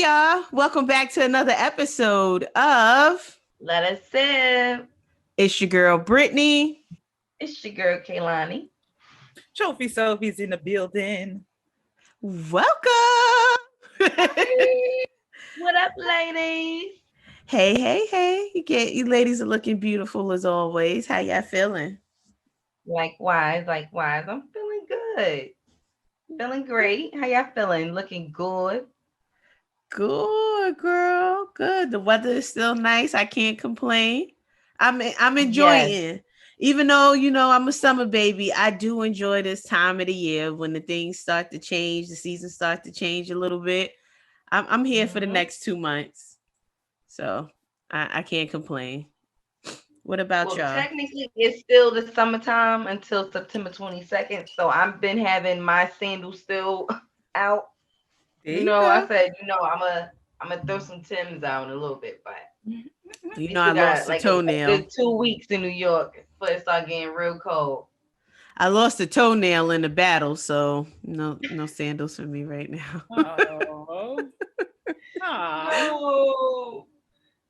y'all. Welcome back to another episode of Let Us Sip. It's your girl, Brittany. It's your girl, Kaloni. Sophy's in the building. Welcome. Hey, what up, ladies? Hey. You ladies are looking beautiful as always. How y'all feeling? Likewise. I'm feeling good. Feeling great. How y'all feeling? Looking good. Good, girl. Good. The weather is still nice. I can't complain. I'm enjoying it. Even though, I'm a summer baby, I do enjoy this time of the year when the things start to change, the seasons start to change a little bit. I'm here for the next 2 months. So I can't complain. What about y'all? Technically, it's still the summertime until September 22nd. So I've been having my sandals still out. I said, I'm gonna throw some Timbs out in a little bit, but I lost a toenail. A good 2 weeks in New York before it started getting real cold. I lost a toenail in the battle, so no sandals for me right now. Oh.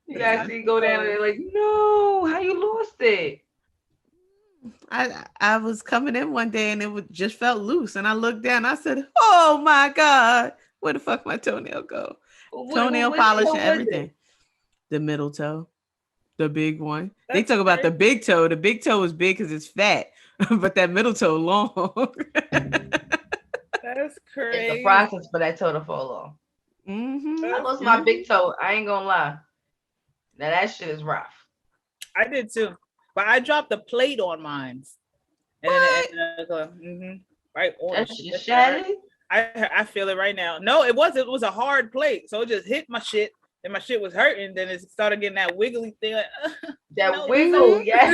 You actually go down there like, no, how you lost it? I was coming in one day and just felt loose, and I looked down. I said, "Oh my God, where the fuck my toenail go?" Toenail polish and everything. The middle toe, the big one. They talk about the big toe. The big toe is big because it's fat, but that middle toe long. That's crazy. It's the process for that toe to fall off. I lost my big toe. I ain't gonna lie. Now that shit is rough. I did too, but I dropped the plate on mine. Right on. That shit shattered. I feel it right now. No, it wasn't. It was a hard plate, so it just hit my shit, and my shit was hurting. Then it started getting that wiggly thing. That wiggle, yeah.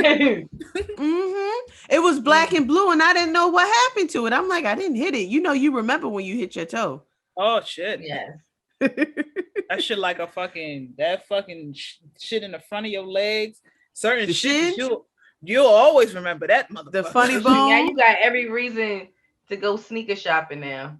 It was black and blue, and I didn't know what happened to it. I'm like, I didn't hit it. You remember when you hit your toe? Oh shit! Yes. That shit like a fucking shit in the front of your legs. Certain shit you'll always remember that motherfucker. The funny bone. Yeah, you got every reason to go sneaker shopping now.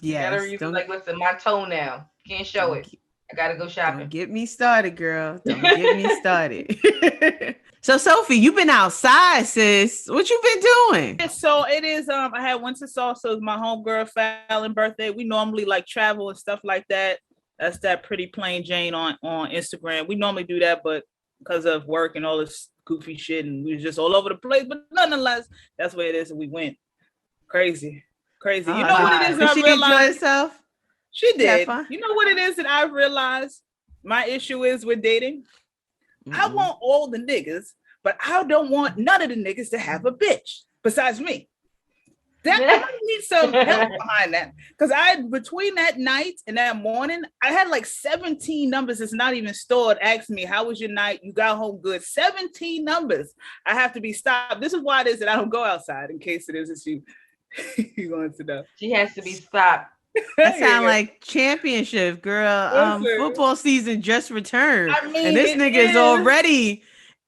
Yeah. Like, listen, my toenail can't show it. I gotta go shopping. Don't get me started, girl. Don't get me started. So, Sophie, you've been outside, sis. What you been doing? So it is. I had went to Salsa. My homegirl Fallon birthday. We normally like travel and stuff like that. That's that pretty plain Jane on Instagram. We normally do that, but because of work and all this goofy shit, and we was just all over the place. But nonetheless, that's where it is, and we went crazy. You know what it is? Did she enjoy herself? She did. You know what it is that I realized my issue is with dating? I want all the niggas, but I don't want none of the niggas to have a bitch besides me. I need some help behind that. Because between that night and that morning, I had like 17 numbers that's not even stored asking me, how was your night? You got home good. 17 numbers. I have to be stopped. This is why it is that I don't go outside in case it is issue. You want to know. She has to be stopped. That sound like championship, girl. Football season just returned, and this nigga is already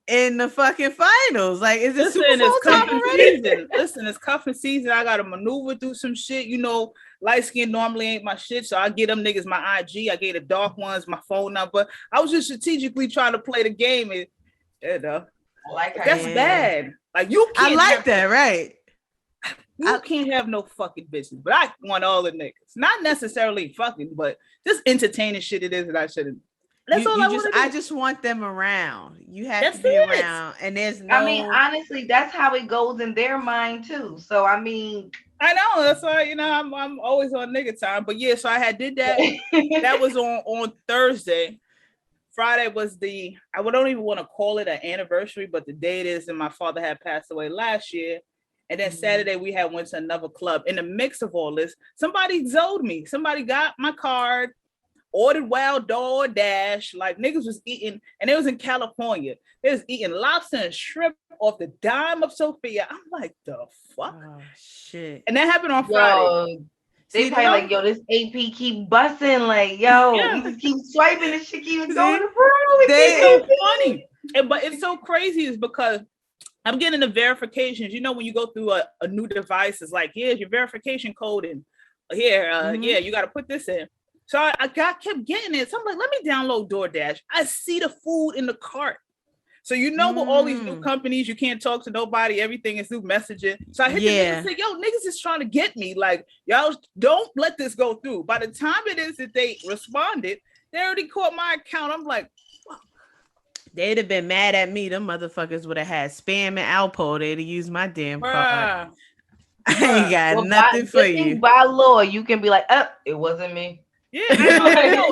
in the fucking finals. Like, is it Super Bowl time already? Listen, it's cuffing season. I gotta maneuver through some shit. Light skin normally ain't my shit, so I get them niggas my IG. I gave the dark ones my phone number. I was just strategically trying to play the game, and that's bad. Like, you can't. I like that, right? You can't have no fucking bitches, but I want all the niggas. Not necessarily fucking, but just entertaining shit it is that I shouldn't. That's all I just want them around. You have to be around, and there's no. I mean, honestly, that's how it goes in their mind too. So I mean, I know that's why I'm always on nigga time. But yeah, so I did that. That was on Thursday. Friday was I don't even want to call it an anniversary, but the day it is, and my father had passed away last year. And then Saturday we went to another club. In the mix of all this, somebody zoed me. Somebody got my card, ordered Wild DoorDash. Like, niggas was eating, and it was in California. They was eating lobster and shrimp off the dime of Sophia. I'm like, the fuck? Oh, shit. And that happened on Friday. They probably like, yo, this AP keep busting. Like, yo, you just keep swiping and shit keep going through. It's so funny. But it's so crazy is because I'm getting the verifications. When you go through a new device, it's like, here's your verification code, and here, you got to put this in. So I kept getting it. So I'm like, let me download DoorDash. I see the food in the cart. So with all these new companies, you can't talk to nobody. Everything is through messaging. So I hit the niggas and say, yo, niggas is trying to get me. Like, y'all don't let this go through. By the time it is that they responded, they already caught my account. I'm like, fuck. They'd have been mad at me. Them motherfuckers would have had spam and Alpo. They'd have used my damn card. I ain't got nothing for you. By law, you can be like, it wasn't me. Yeah, I know.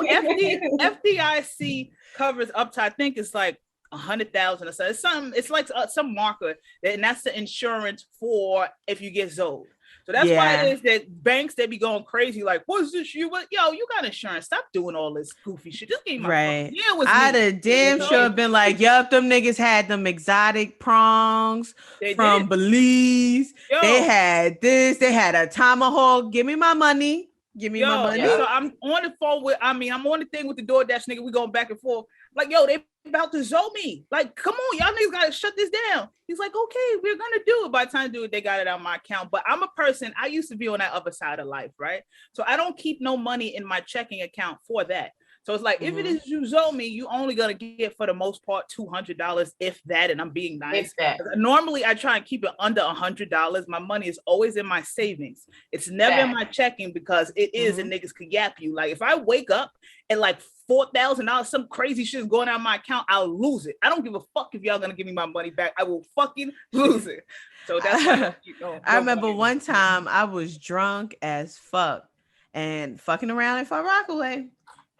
FDIC covers up to, I think it's like 100,000 or so. It's something. It's like some marker, and that's the insurance for if you get zoed. So that's why it is that banks, they be going crazy. Like, what's this? You got insurance. Stop doing all this goofy shit. Just give me my phone. Yeah, it was I'd have damn sure been like, yup, them niggas had them exotic prongs from Belize. Yo. They had this. They had a tomahawk. Give me my money. Give me my money. So I'm on the phone I'm on the thing with the DoorDash nigga. We going back and forth. Like, yo, they about to zoe me. Like, come on, y'all niggas gotta shut this down. He's like, okay, we're gonna do it. By the time to do it, they got it on my account. But I'm a person, I used to be on that other side of life, right? So I don't keep no money in my checking account for that. So it's like, if it is you zoe me, you only gonna get for the most part $200, if that, and I'm being nice. Normally I try and keep it under $100. My money is always in my savings. It's never in my checking, because it is, and niggas could yap you. Like, if I wake up and like $4,000, some crazy shit is going out of my account, I'll lose it. I don't give a fuck if y'all gonna give me my money back. I will fucking lose it. So that's why I remember one time I was drunk as fuck and fucking around in Far Rockaway.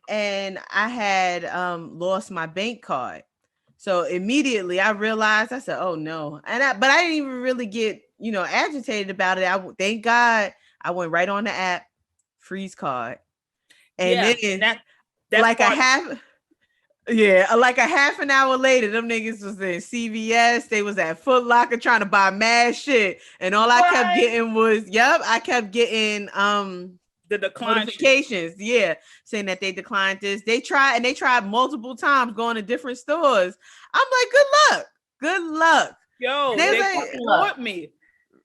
And I had lost my bank card. So immediately I realized, I said, oh no. But I didn't even really get, agitated about it. Thank God I went right on the app, freeze card. And then like a half an hour later, them niggas was in CVS. They was at Foot Locker trying to buy mad shit. And all I kept getting was, I kept getting the decline notifications, saying that they declined this. They tried multiple times going to different stores. I'm like, good luck. Yo, they caught me.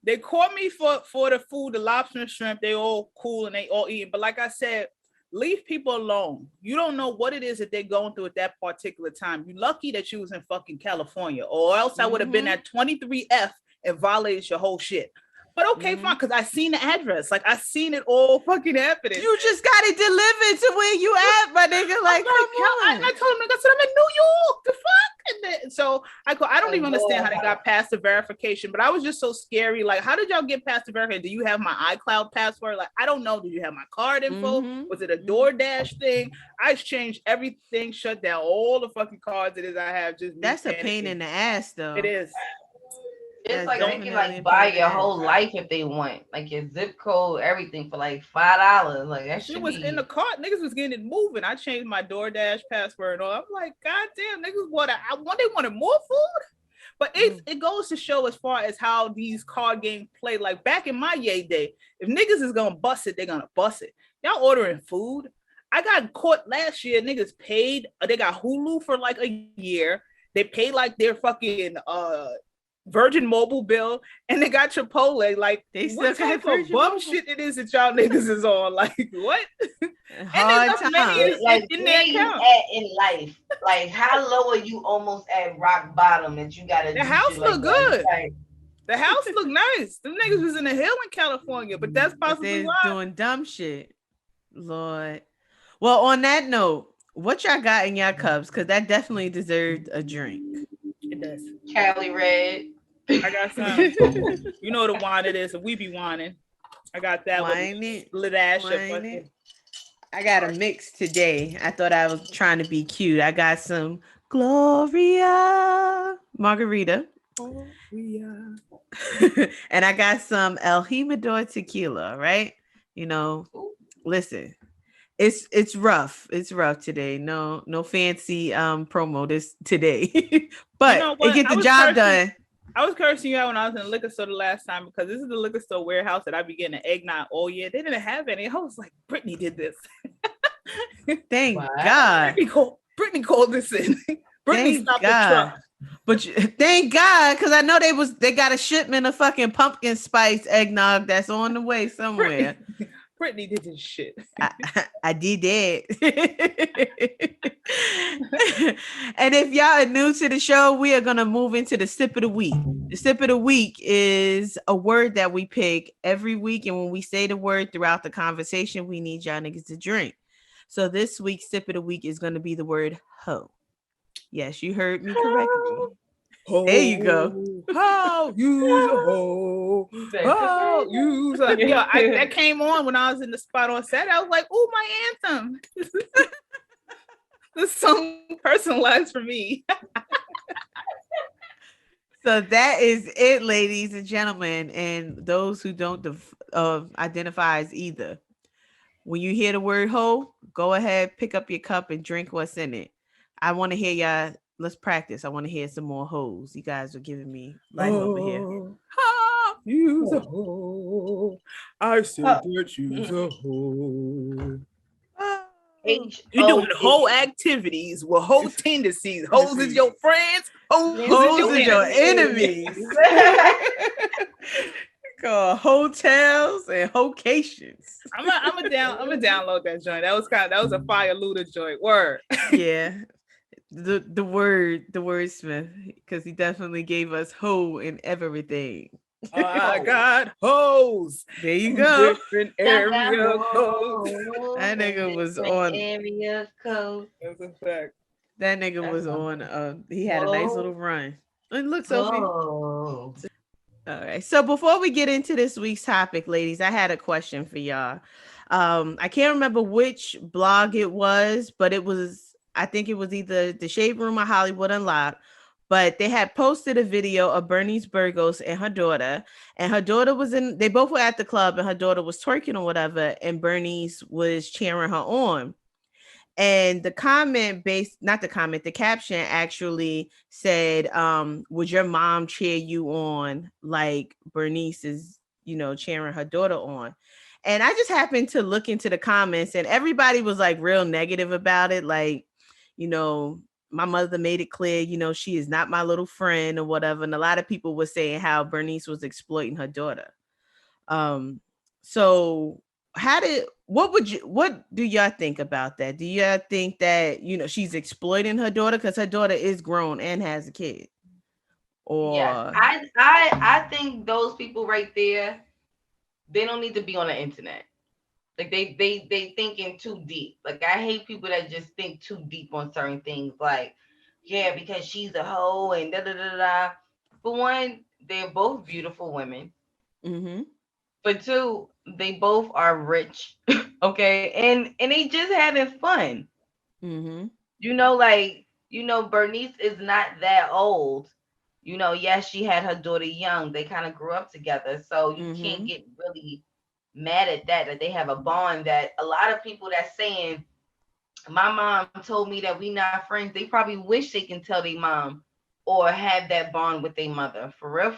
They caught me for the food, the lobster and shrimp. They all cool and they all eat. But like I said, leave people alone. You don't know what it is that they're going through at that particular time. You're lucky that you was in fucking California, or else I would have been at 23F and violated your whole shit. But okay, fine, because I seen the address. Like, I seen it all fucking happening. You just got it delivered to where you at, my nigga. Like, come on. I told him, I said, I'm in New York. The fuck? And then, so I don't even understand how they got past the verification, but I was just so scary. Like, how did y'all get past the verification? Do you have my iCloud password? Like, I don't know. Did you have my card info? Was it a DoorDash thing? I changed everything, shut down all the fucking cards it is I have. That's a pain in the ass, though. It is. It's like they can buy your whole life if they want, like your zip code, everything for like $5. Like that shit was in the cart. Niggas was getting it moving. I changed my DoorDash password and all. I'm like, God damn, niggas they wanted more food. But it goes to show as far as how these card games play. Like back in my day, if niggas is gonna bust it, they're gonna bust it. Y'all ordering food. I got caught last year. Niggas paid. They got Hulu for like a year. They paid like their fucking Virgin Mobile bill, and they got Chipotle. Like, they still what type of bum shit it is that y'all niggas is on? Like, what? Hard time. Like, in their account. In life, like, how low are you? Almost at rock bottom that you gotta. The house look good. The house look nice. Them niggas was in the hill in California, but that's possibly why doing dumb shit. Lord. Well, on that note, what y'all got in y'all cups? Because that definitely deserved a drink. It does. Cali Red. I got some. You know the wine it is. So we be whining. I got that one. Lit ash. I got a mix today. I thought I was trying to be cute. I got some Gloria margarita. Gloria. And I got some El Jimador tequila, right? Listen. It's rough. It's rough today. No fancy promo this today. But it get the job done. I was cursing you out when I was in the liquor store the last time, because this is the liquor store warehouse that I be getting an eggnog all year. They didn't have any. I was like, Brittany did this. Thank God. Brittany called this in. Brittany stopped the truck. But thank God, because I know they got a shipment of fucking pumpkin spice eggnog that's on the way somewhere. Brittany did this shit. I did that. And if y'all are new to the show, we are going to move into the sip of the week. The sip of the week is a word that we pick every week. And when we say the word throughout the conversation, we need y'all niggas to drink. So this week's sip of the week is going to be the word hoe. Yes, you heard me correctly. Ho, there you go. How use a hoe. How use a that came on when I was in the spot on Saturday. I was like, oh, my anthem. This song personalized for me. So that is it, ladies and gentlemen, and those who don't identify as either. When you hear the word hoe, go ahead, pick up your cup and drink what's in it. I want to hear y'all. Let's practice. I want to hear some more hoes. You guys are giving me life over here. Use a hoe. I said that use a hoe. You're doing whole activities with whole tendencies. Hoes is your friends. Hoes is your enemies. Called hotels and hocations. I'm gonna download that joint. That was a fire Luda joint. Word. Yeah. The wordsmith, because he definitely gave us hoe in everything. I got hoes. There you go. Different area codes. That nigga was on area code. That's a fact. That nigga was on. He had a nice little run. And look, Sophie. All right. So before we get into this week's topic, ladies, I had a question for y'all. I can't remember which blog it was, but I think it was either the Shade Room or Hollywood Unlocked. But they had posted a video of Bernice Burgos and her daughter. And her daughter they both were at the club and her daughter was twerking or whatever. And Bernice was cheering her on. And the caption actually said, would your mom cheer you on like Bernice is, cheering her daughter on? And I just happened to look into the comments and everybody was like real negative about it. Like, my mother made it clear, she is not my little friend or whatever. And a lot of people were saying how Bernice was exploiting her daughter. So what do y'all think about that? Do y'all think that, she's exploiting her daughter because her daughter is grown and has a kid? Or yeah, I think those people right there, they don't need to be on the internet. Like they thinking too deep. Like I hate people that just think too deep on certain things. Like, yeah, because she's a hoe and da da da da. For one, they're both beautiful women. Mm-hmm. For two, they both are rich. Okay, and they just having fun. Mm-hmm. Bernice is not that old. Yes, she had her daughter young. They kind of grew up together, so you can't get really mad at that they have a bond. That a lot of people that's saying my mom told me that we not friends, they probably wish they can tell their mom or have that bond with their mother. For real.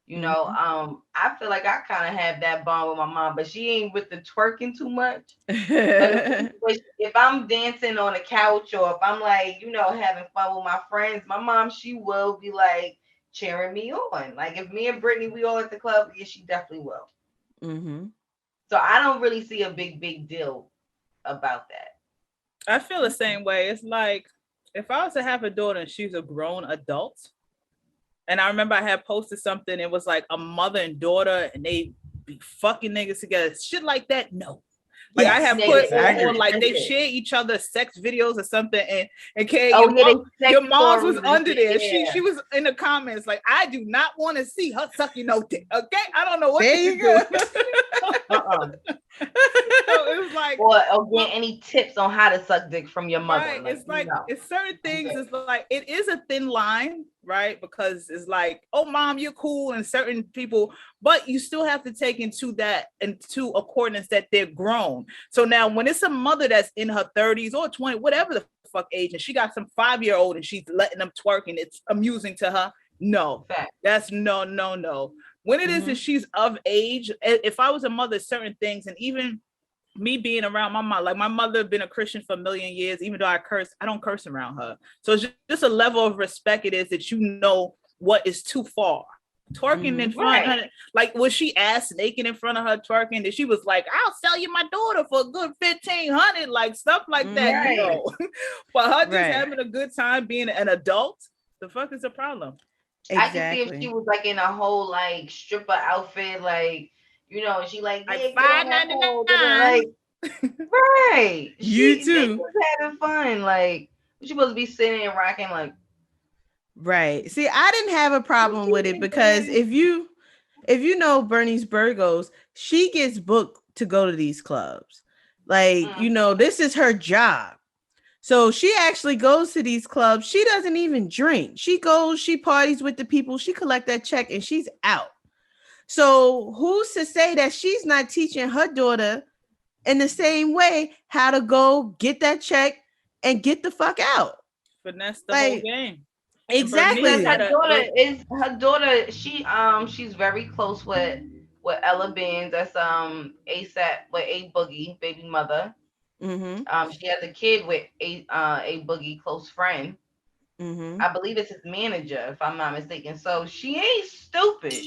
I feel like I kind of have that bond with my mom, but she ain't with the twerking too much. If I'm dancing on a couch or if I'm like, having fun with my friends, my mom, she will be like cheering me on. Like if me and Brittany, we all at the club, yeah, she definitely will. Mm-hmm. So I don't really see a big deal about that. I feel the same way. It's like if I was to have a daughter and she's a grown adult, and I remember I had posted something, it was like a mother and daughter and they be fucking niggas together. Shit like that, no. Like yes, I have put on like they share each other's sex videos or something, and your mom was under there. Yeah. She was in the comments like, I do not want to see her sucking no dick. Okay, I don't know what there you go. So it was like, or get any tips on how to suck dick from your mother. Right, it's like it's certain things. It's like it is a thin line, right? Because it's like, oh, mom, you're cool, and certain people, but you still have to take into accordance that they're grown. So now, when it's a mother that's in her 30s or 20, whatever the fuck age, and she got some 5-year-old and she's letting them twerk and it's amusing to her, no, that's no. When it is that she's of age, if I was a mother, certain things, and even me being around my mom, like my mother been a Christian for a million years, even though I don't curse around her. So it's just a level of respect it is that what is too far. twerking in front of her. Like, was she ass naked in front of her twerking? And she was like, I'll sell you my daughter for a good $1,500, like stuff like that. Right. You know, but her just having a good time being an adult. The fuck is the problem? Exactly. I can see if she was like in a whole like stripper outfit, like, you know, and she like $5.99, like right. You too. They was having fun, like she supposed to be sitting and rocking, like right. See, I didn't have a problem with it because if you know Bernice Burgos, she gets booked to go to these clubs. Like, you know, this is her job. So she actually goes to these clubs. She doesn't even drink. She goes, she parties with the people, she collect that check and she's out. So who's to say that she's not teaching her daughter in the same way how to go get that check and get the fuck out? Finesse the whole game. Exactly. Her daughter, she's very close with Ella Benz. That's ASAP with A Boogie, baby mother. She has a kid with A Boogie, close friend. I believe it's his manager, if I'm not mistaken. So she ain't stupid.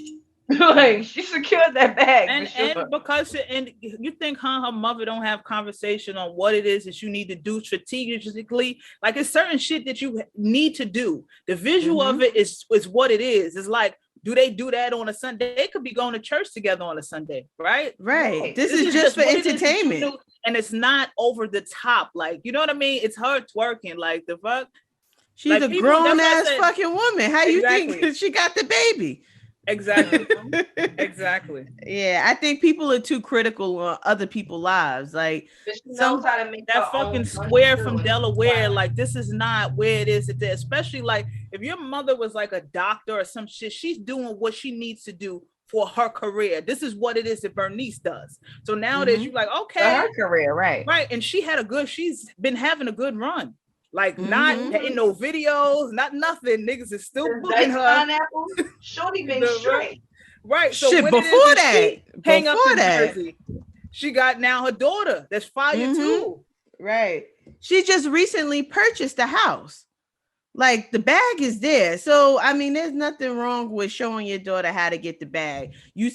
Like she secured that bag, and because you think her mother don't have conversation on what it is that you need to do strategically. Like it's certain shit that you need to do. The visual of it is what it is. It's like, do they do that on a Sunday? They could be going to church together on a Sunday, right? Right. This is just for entertainment, and it's not over the top. Like, you know what I mean? It's her twerking. Like the fuck. She's like, a grown ass fucking woman. How you think she got the baby? Exactly. Exactly. Yeah, I think people are too critical on other people's lives. Like knows how to make that fucking square from Delaware. Like this is not where it is today. Especially like if your mother was like a doctor or some shit, she's doing what she needs to do for her career. This is what it is that Bernice does. So nowadays you're like, okay, for her career, right? And she's been having a good run. Like not in no videos, not nothing. Niggas is still booking her. Pineapple, shorty been straight. Right. So shit, before that, hang up in Jersey, she got now her daughter that's fire too. Right. She just recently purchased a house. Like the bag is there. So I mean, there's nothing wrong with showing your daughter how to get the bag. You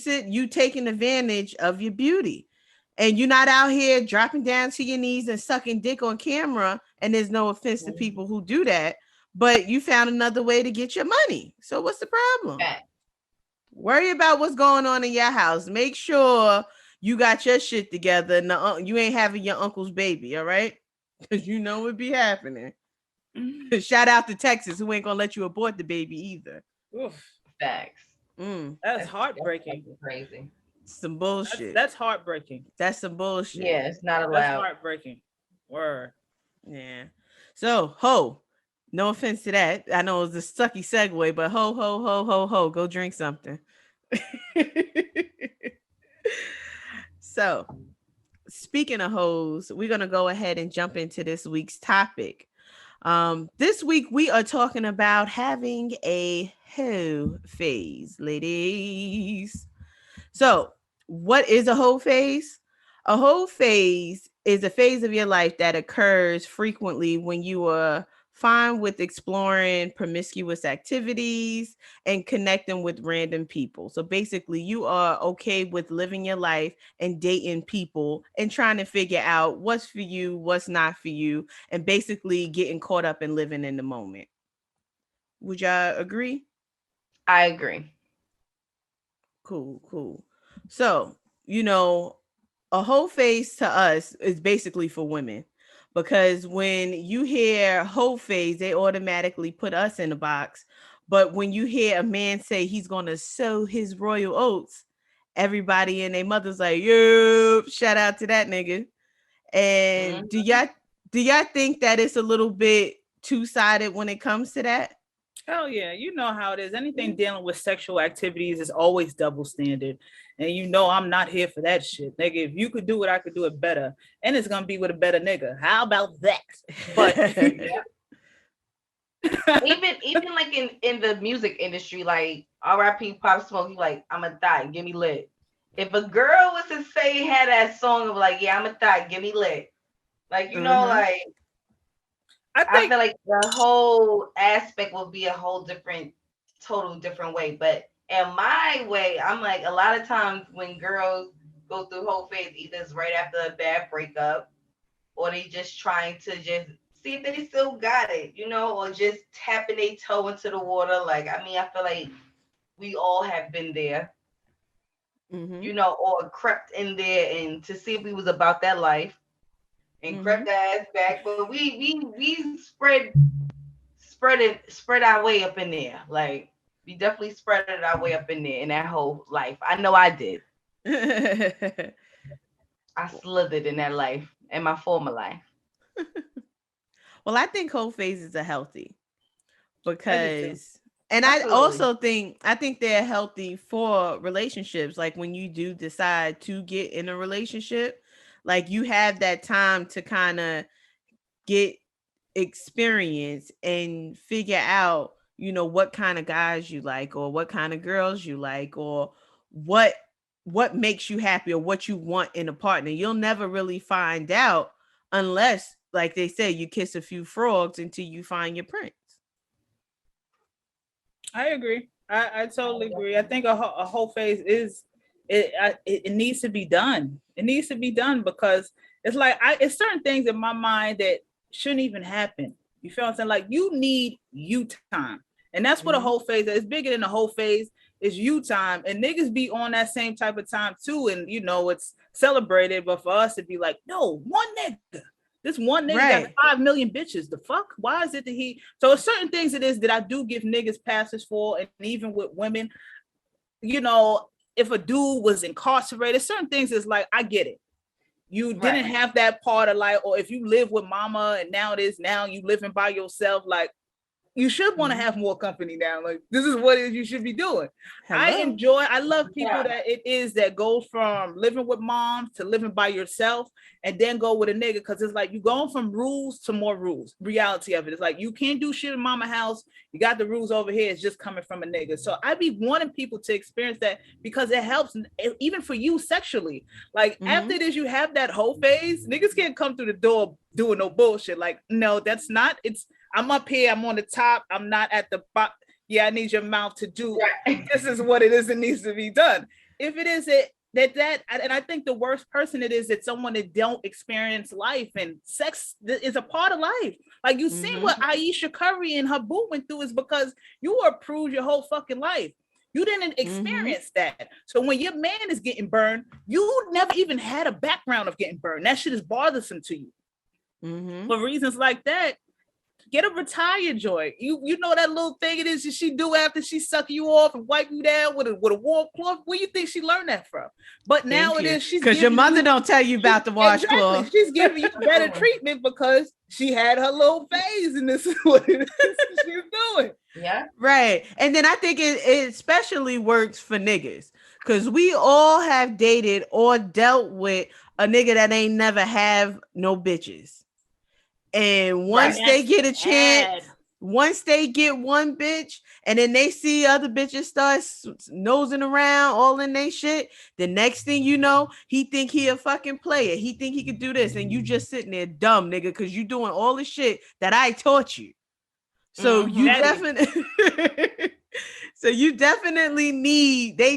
taking advantage of your beauty. And you're not out here dropping down to your knees and sucking dick on camera. And there's no offense to people who do that, but you found another way to get your money. So what's the problem? Worry about what's going on in your house. Make sure you got your shit together and you ain't having your uncle's baby, all right? Because you know what be happening. Shout out to Texas, who ain't gonna let you abort the baby either. Oof. Facts. That's heartbreaking. That's crazy. Some bullshit. That's heartbreaking. That's some bullshit. Yeah, it's not allowed. That's heartbreaking. Word. Yeah. So, Ho, no offense to that. I know it's a sucky segue, but ho, go drink something. So, speaking of hoes, we're going to go ahead and jump into this week's topic. This week, we are talking about having a Heaux phase, ladies. So, what is a Heaux phase? A Heaux phase is a phase of your life that occurs frequently when you are fine with exploring promiscuous activities and connecting with random people. So basically, you are okay with living your life and dating people and trying to figure out what's for you, what's not for you, and basically getting caught up in living in the moment. Would y'all agree? I agree. Cool. So, you know, a Heaux phase to us is basically for women, because when you hear Heaux phase, they automatically put us in the box. But when you hear a man say he's going to sow his royal oats, everybody and their mother's like, yo, shout out to that nigga. And do y'all think that it's a little bit two-sided when it comes to that? Hell yeah, you know how it is. Anything dealing with sexual activities is always double standard. And you know I'm not here for that shit. Nigga, if you could do it, I could do it better. And it's gonna be with a better nigga. How about that? But even like in the music industry, like R.I.P. Pop Smoke, you like, I'ma die, give me lit. If a girl was to say had that song of like, yeah, I'ma die, give me lit. Like, you know, like I feel like the whole aspect will be a whole different, total different way. But And my way, I'm like, a lot of times when girls go through Heaux Phase, either it's right after a bad breakup, or they just trying to just see if they still got it, or just tapping their toe into the water. Like, I mean, I feel like we all have been there, or crept in there and to see if we was about that life and crept our ass back. But we spread our way up in there. Like, we definitely spread it our way up in there in that whole life. I know I did. I slithered in that life, in my former life. Well, I think Heaux Phases are healthy because, and absolutely. I think they're healthy for relationships. Like when you do decide to get in a relationship, like you have that time to kind of get experience and figure out, what kind of guys you like or what kind of girls you like or what makes you happy or what you want in a partner. You'll never really find out unless, like they say, you kiss a few frogs until you find your prince. I agree. I totally agree. I think a Heaux Phase is it needs to be done. It needs to be done because it's like it's certain things in my mind that shouldn't even happen. You feel what I'm saying? Like you need you time. And that's what a Heaux Phase is. It's bigger than a Heaux Phase. It's you time. And niggas be on that same type of time too. And it's celebrated. But for us to be like, no, one nigga. This one nigga got 5 million bitches. The fuck? Why is it that so certain things it is that I do give niggas passes for, and even with women, if a dude was incarcerated, certain things is like, I get it. You didn't have that part of life, or if you live with mama and now you living by yourself, like you should want to have more company now. Like this is what it is you should be doing. Hello. I love people that it is that goes from living with mom to living by yourself and then go with a nigga, because it's like you going from rules to more rules. Reality of it is like you can't do shit in mama house. You got the rules over here. It's just coming from a nigga. So I be wanting people to experience that because it helps even for you sexually. Like after this, you have that Heaux Phase. Niggas can't come through the door doing no bullshit. Like no, that's not. I'm up here, I'm on the top, I'm not at the bottom. Yeah, I need your mouth to do. This is what it is that needs to be done. If it is and I think the worst person it is that someone that don't experience life, and sex is a part of life. Like you see what Aisha Curry and her boo went through is because you were approved your whole fucking life. You didn't experience that. So when your man is getting burned, you never even had a background of getting burned. That shit is bothersome to you. For reasons like that, get a retired joint. You know that little thing it is that she do after she suck you off and wipe you down with a warm cloth. Where you think she learned that from? But now it is she's because your mother don't tell you about the washcloth. She's giving you better treatment because she had her little phase, and this is what it is she's doing. Yeah, right. And then I think it especially works for niggas because we all have dated or dealt with a nigga that ain't never have no bitches. And once they get a chance, once they get one bitch, and then they see other bitches start nosing around all in they shit, the next thing you know, he think he a fucking player. He think he could do this, and you just sitting there dumb, nigga, because you doing all the shit that I taught you. So you definitely, they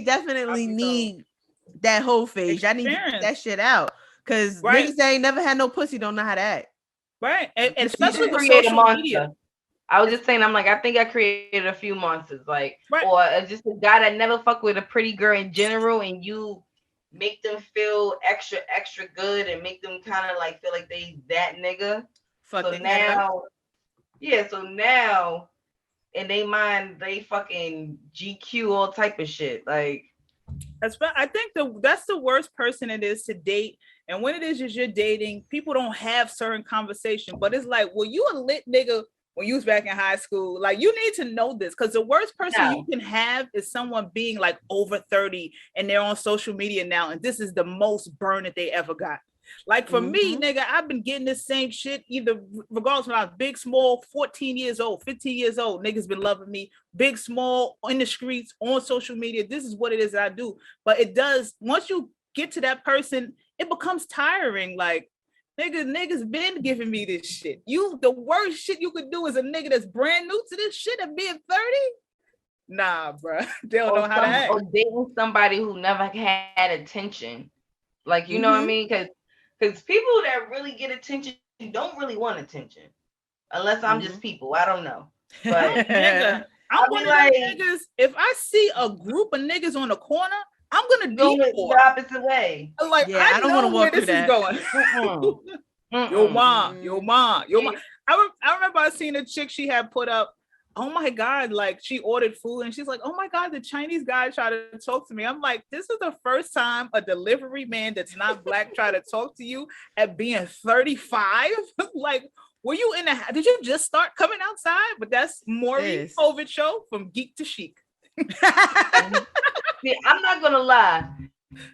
definitely need that Heaux Phase. I need to get that shit out because niggas that ain't never had no pussy don't know how to act. Right. And especially with social media. I was just saying, I'm like, I think I created a few monsters, like, or just a guy that never fuck with a pretty girl in general, and you make them feel extra good and make them kind of like feel like they that nigga. So now in their mind, they fucking GQ all type of shit. Like, I think that's the worst person it is to date. And when it is you're dating, people don't have certain conversation. But it's like, well, you a lit nigga when you was back in high school. Like, you need to know this, because the worst person you can have is someone being like over 30 and they're on social media now, and this is the most burn that they ever got. Like for me, nigga, I've been getting this same shit either regardless when I was big, small, 14 years old, 15 years old. Niggas been loving me, big, small, in the streets, on social media. This is what it is that I do. But it does, once you get to that person, it becomes tiring. Like, niggas been giving me this shit. The worst shit you could do is a nigga that's brand new to this shit and being 30. Nah, bro. They don't know how to act. Or dating somebody who never had attention. Like, you know what I mean? Because people that really get attention don't really want attention. Unless I'm just people. I don't know. But nigga, I'm one of them niggas. If I see a group of niggas on the corner, I'm gonna go the opposite way. Like, yeah, I don't want to walk where this is going. Yo, mom. I remember I seen a chick she had put up. Oh my God, like she ordered food and she's like, oh my God, the Chinese guy tried to talk to me. I'm like, this is the first time a delivery man that's not black tried to talk to you at being 35. Like, were you did you just start coming outside? But that's Maury COVID show from Geek to Chic. See, I'm not gonna lie.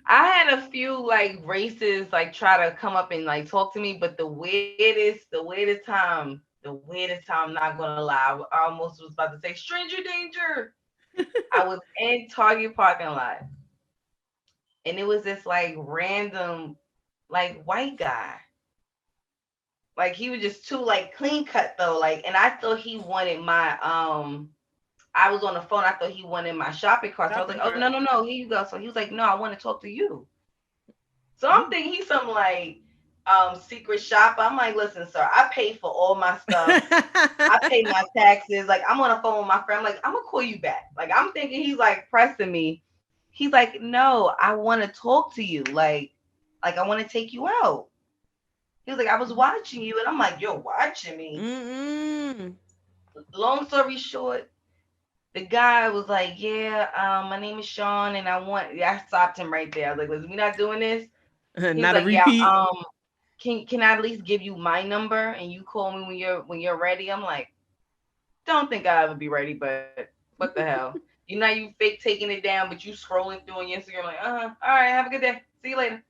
I had a few like racists like try to come up and like talk to me, but the weirdest time, I'm not gonna lie, I almost was about to say stranger danger. I was in Target parking lot and it was this like random like white guy. Like he was just too like clean cut though. Like, and I thought he wanted my I was on the phone. I thought he wanted my shopping cart. So I was like, oh, no, here you go. So he was like, no, I want to talk to you. So I'm thinking he's some like secret shopper. I'm like, listen, sir, I pay for all my stuff. I pay my taxes. Like, I'm on the phone with my friend. I'm like, I'm going to call you back. Like, I'm thinking he's like pressing me. He's like, no, I want to talk to you. Like I want to take you out. He was like, I was watching you. And I'm like, you're watching me. Mm-mm. Long story short, the guy was like, yeah, my name is Sean, and I stopped him right there. I was like, listen, we're not doing this. Not a repeat. Yeah, can I at least give you my number and you call me when you're ready? I'm like, don't think I'll ever be ready, but what the hell? You know, you fake taking it down, but you scrolling through on your Instagram like, all right, have a good day. See you later.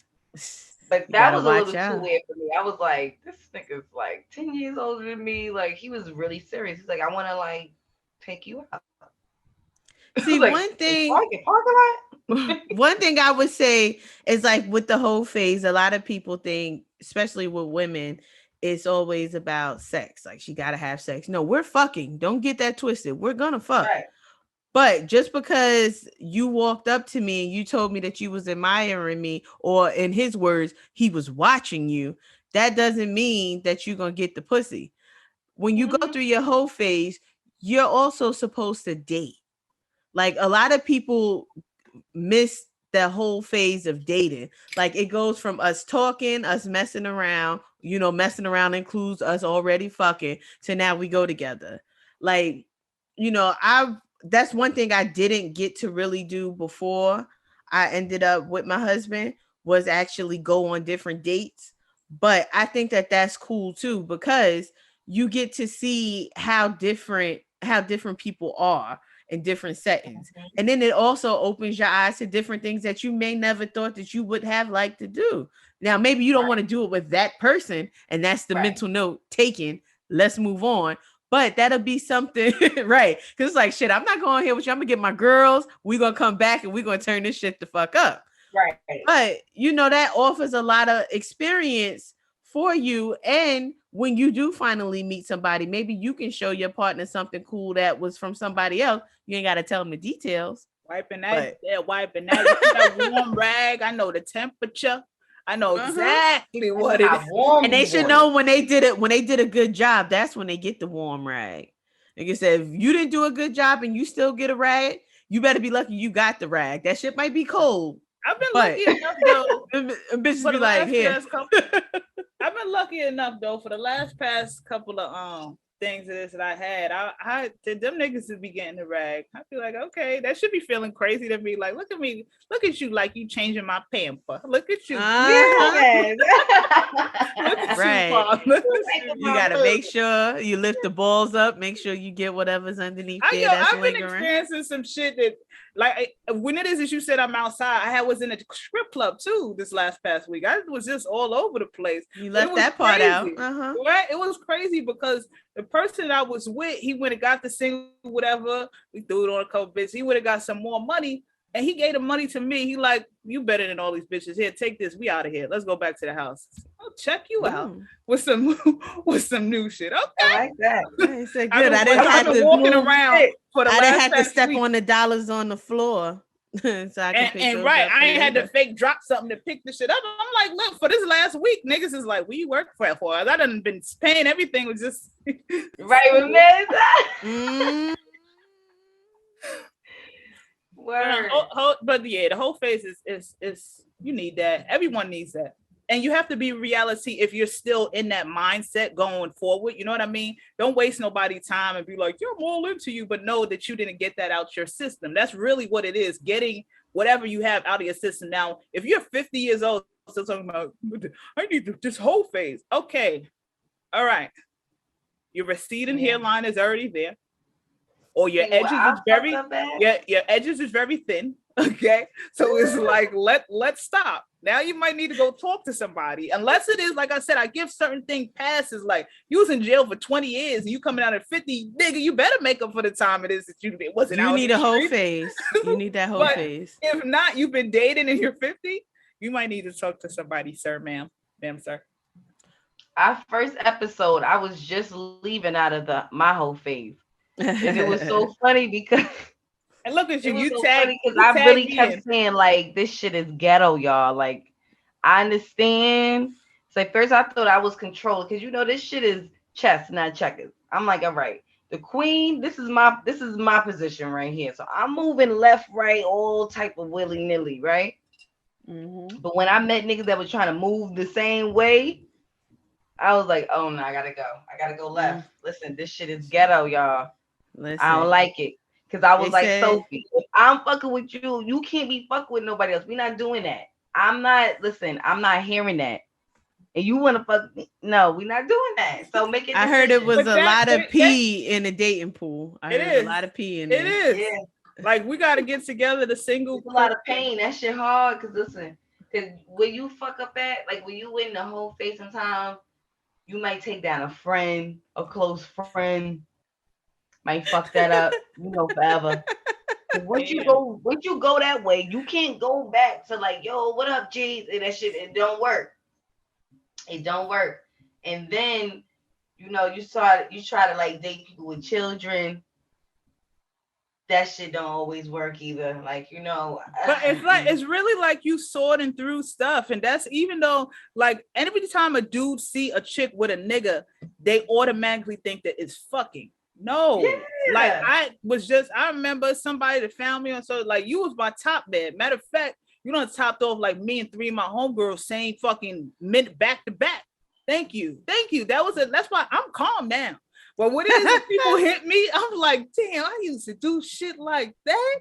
But that was a little too weird for me. I was like, this nigga's like 10 years older than me. Like, he was really serious. He's like, I want to like take you out. See, like, one thing I would say is like with the whole phase, a lot of people think, especially with women, it's always about sex. Like, she got to have sex. No, we're fucking. Don't get that twisted. We're going to fuck. Right. But just because you walked up to me and you told me that you was admiring me, or in his words, he was watching you, that doesn't mean that you're going to get the pussy. When you go through your whole phase, you're also supposed to date. Like, a lot of people miss the whole phase of dating. Like, it goes from us talking, us messing around, you know, messing around includes us already fucking, to now we go together. Like, you know, that's one thing I didn't get to really do before I ended up with my husband, was actually go on different dates. But I think that that's cool too, because you get to see how different people are in different settings. And then it also opens your eyes to different things that you may never thought that you would have liked to do. Now, maybe you don't want to do it with that person, and that's the mental note taken. Let's move on. But that'll be something, right? Because it's like, shit, I'm not going here with you. I'm going to get my girls. We're going to come back and we're going to turn this shit the fuck up. Right. But, you know, that offers a lot of experience for you. And when you do finally meet somebody, maybe you can show your partner something cool that was from somebody else. You ain't got to tell them the details. Wiping that. That warm rag. I know the temperature. I know exactly what it is. And they should know when they did a good job, that's when they get the warm rag. Like I said, if you didn't do a good job and you still get a rag, you better be lucky you got the rag. That shit might be cold. I've been lucky enough though. Bitches be like, here. I've been lucky enough though for the last past couple of things of this that I had. I did them niggas to be getting the rag. I feel like, okay, that should be feeling crazy to me. Like, look at me, look at you, like you changing my pamper. Look at you. Right. You gotta make sure you lift the balls up, make sure you get whatever's underneath there. I've been experiencing some shit that, like, when it is that you said I'm outside, I was in a strip club too this past week. I was just all over the place. You left that part out. Right? It was crazy because the person I was with, he went and got the single, whatever. We threw it on a couple bits. He would have got some more money, and he gave the money to me. He like, you better than all these bitches. Here, take this. We out of here. Let's go back to the house. I'll check you out with some new shit. Okay. I like that. I said good. I didn't have to walking around for the I didn't have to step week. on the dollars on the floor. So I can pick those right, up I ain't later. had to fake drop something to pick the shit up. I'm like, look, for this last week, niggas is like, we work for us. I done been paying everything with just right with me. Word. But yeah, the Heaux Phase is you need that. Everyone needs that. And you have to be reality if you're still in that mindset going forward. You know what I mean? Don't waste nobody's time and be like, yeah, I'm all into you, but know that you didn't get that out your system. That's really what it is, getting whatever you have out of your system. Now, if you're 50 years old, still talking about, I need this Heaux Phase. Okay. All right. Your receding hairline is already there. Or your edges is very thin. Okay. So it's like, let's stop. Now you might need to go talk to somebody. Unless it is, like I said, I give certain things passes. Like you was in jail for 20 years and you coming out at 50, nigga, you better make up for the time it is that you wasn't out. You need a Heaux Phase. You need that Heaux Phase. If not, you've been dating and you're 50, you might need to talk to somebody, sir, ma'am, sir. Our first episode, I was just leaving out of my Heaux Phase. And it was so funny because and look at you, because I really kept saying like this shit is ghetto, y'all. Like I understand. So at first I thought I was controlled because this shit is chess, not checkers. I'm like, all right, the queen, this is my position right here. So I'm moving left, right, all type of willy-nilly, right? Mm-hmm. But when I met niggas that was trying to move the same way, I was like, oh no, I gotta go left. Listen, this shit is ghetto, y'all. Listen, I don't like it. Because I was like, Sophy, if I'm fucking with you, you can't be fucking with nobody else. We're not doing that. I'm not hearing that. And you want to fuck me? No, we're not doing that. So make it. I heard it was a lot of pee in the dating pool. I heard a lot of pee in there. It is. Yeah. Like we got to get together the single. It's a lot of pain. That shit hard. Because listen, because when you fuck up at, like when you in the Heaux Phase sometimes, you might take down a friend, a close friend. Might fuck that up, forever. Once you go that way, you can't go back to like, yo, what up, G? And that shit, it don't work. It don't work. And then, you try to like date people with children. That shit don't always work either. Like, But it's really like you sorting through stuff. And that's even though like every time a dude see a chick with a nigga, they automatically think that it's fucking. No, like I remember somebody that found me on so like you was my top man. Matter of fact, you done topped off like me and 3 of my homegirls same fucking minute back to back. Thank you. That's why I'm calm now. But what if people hit me? I'm like, damn, I used to do shit like that.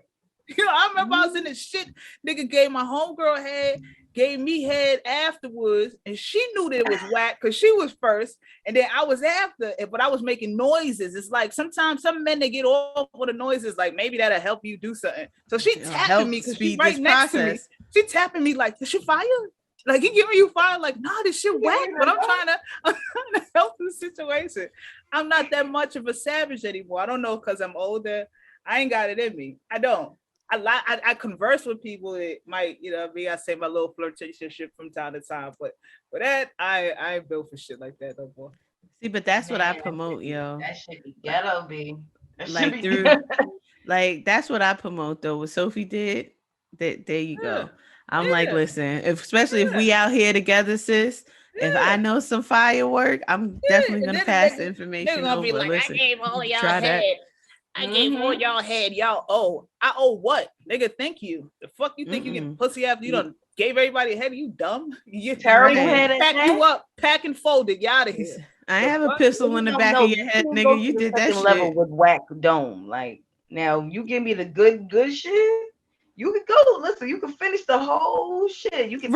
I remember I was in this shit. Nigga gave my homegirl head, gave me head afterwards, and she knew that it was whack because she was first, and then I was after it, but I was making noises. It's like sometimes some men they get off with the noises, like maybe that'll help you do something. So she tapping me because she's right next to me. She tapping me like, "Is she fire? Like he giving you fire? Like, nah, this shit whack." But I'm trying to help the situation. I'm not that much of a savage anymore. I don't know because I'm older. I ain't got it in me. I don't. I converse with people that might, I say my little flirtation shit from time to time, but for that, I ain't built for shit like that no more. See, but that's what I promote, yo. That should be ghetto, B. Like that's what I promote though. What Sophy did, there you go. I'm like, listen, especially if we out here together, sis. If I know some firework, I'm definitely gonna pass the information over. Be like, listen, I gave all y'all head. I gave all y'all head. Y'all owe. I owe what? Nigga, thank you. The fuck you think you get pussy after you done gave everybody a head? You dumb? You terrible head. Pack you up, pack and fold it. You out of here. I have a pistol in the back of your head, nigga. You did that shit. Level with whack dome. Like now, you give me the good shit. You could go. Listen, you can finish the whole shit. You can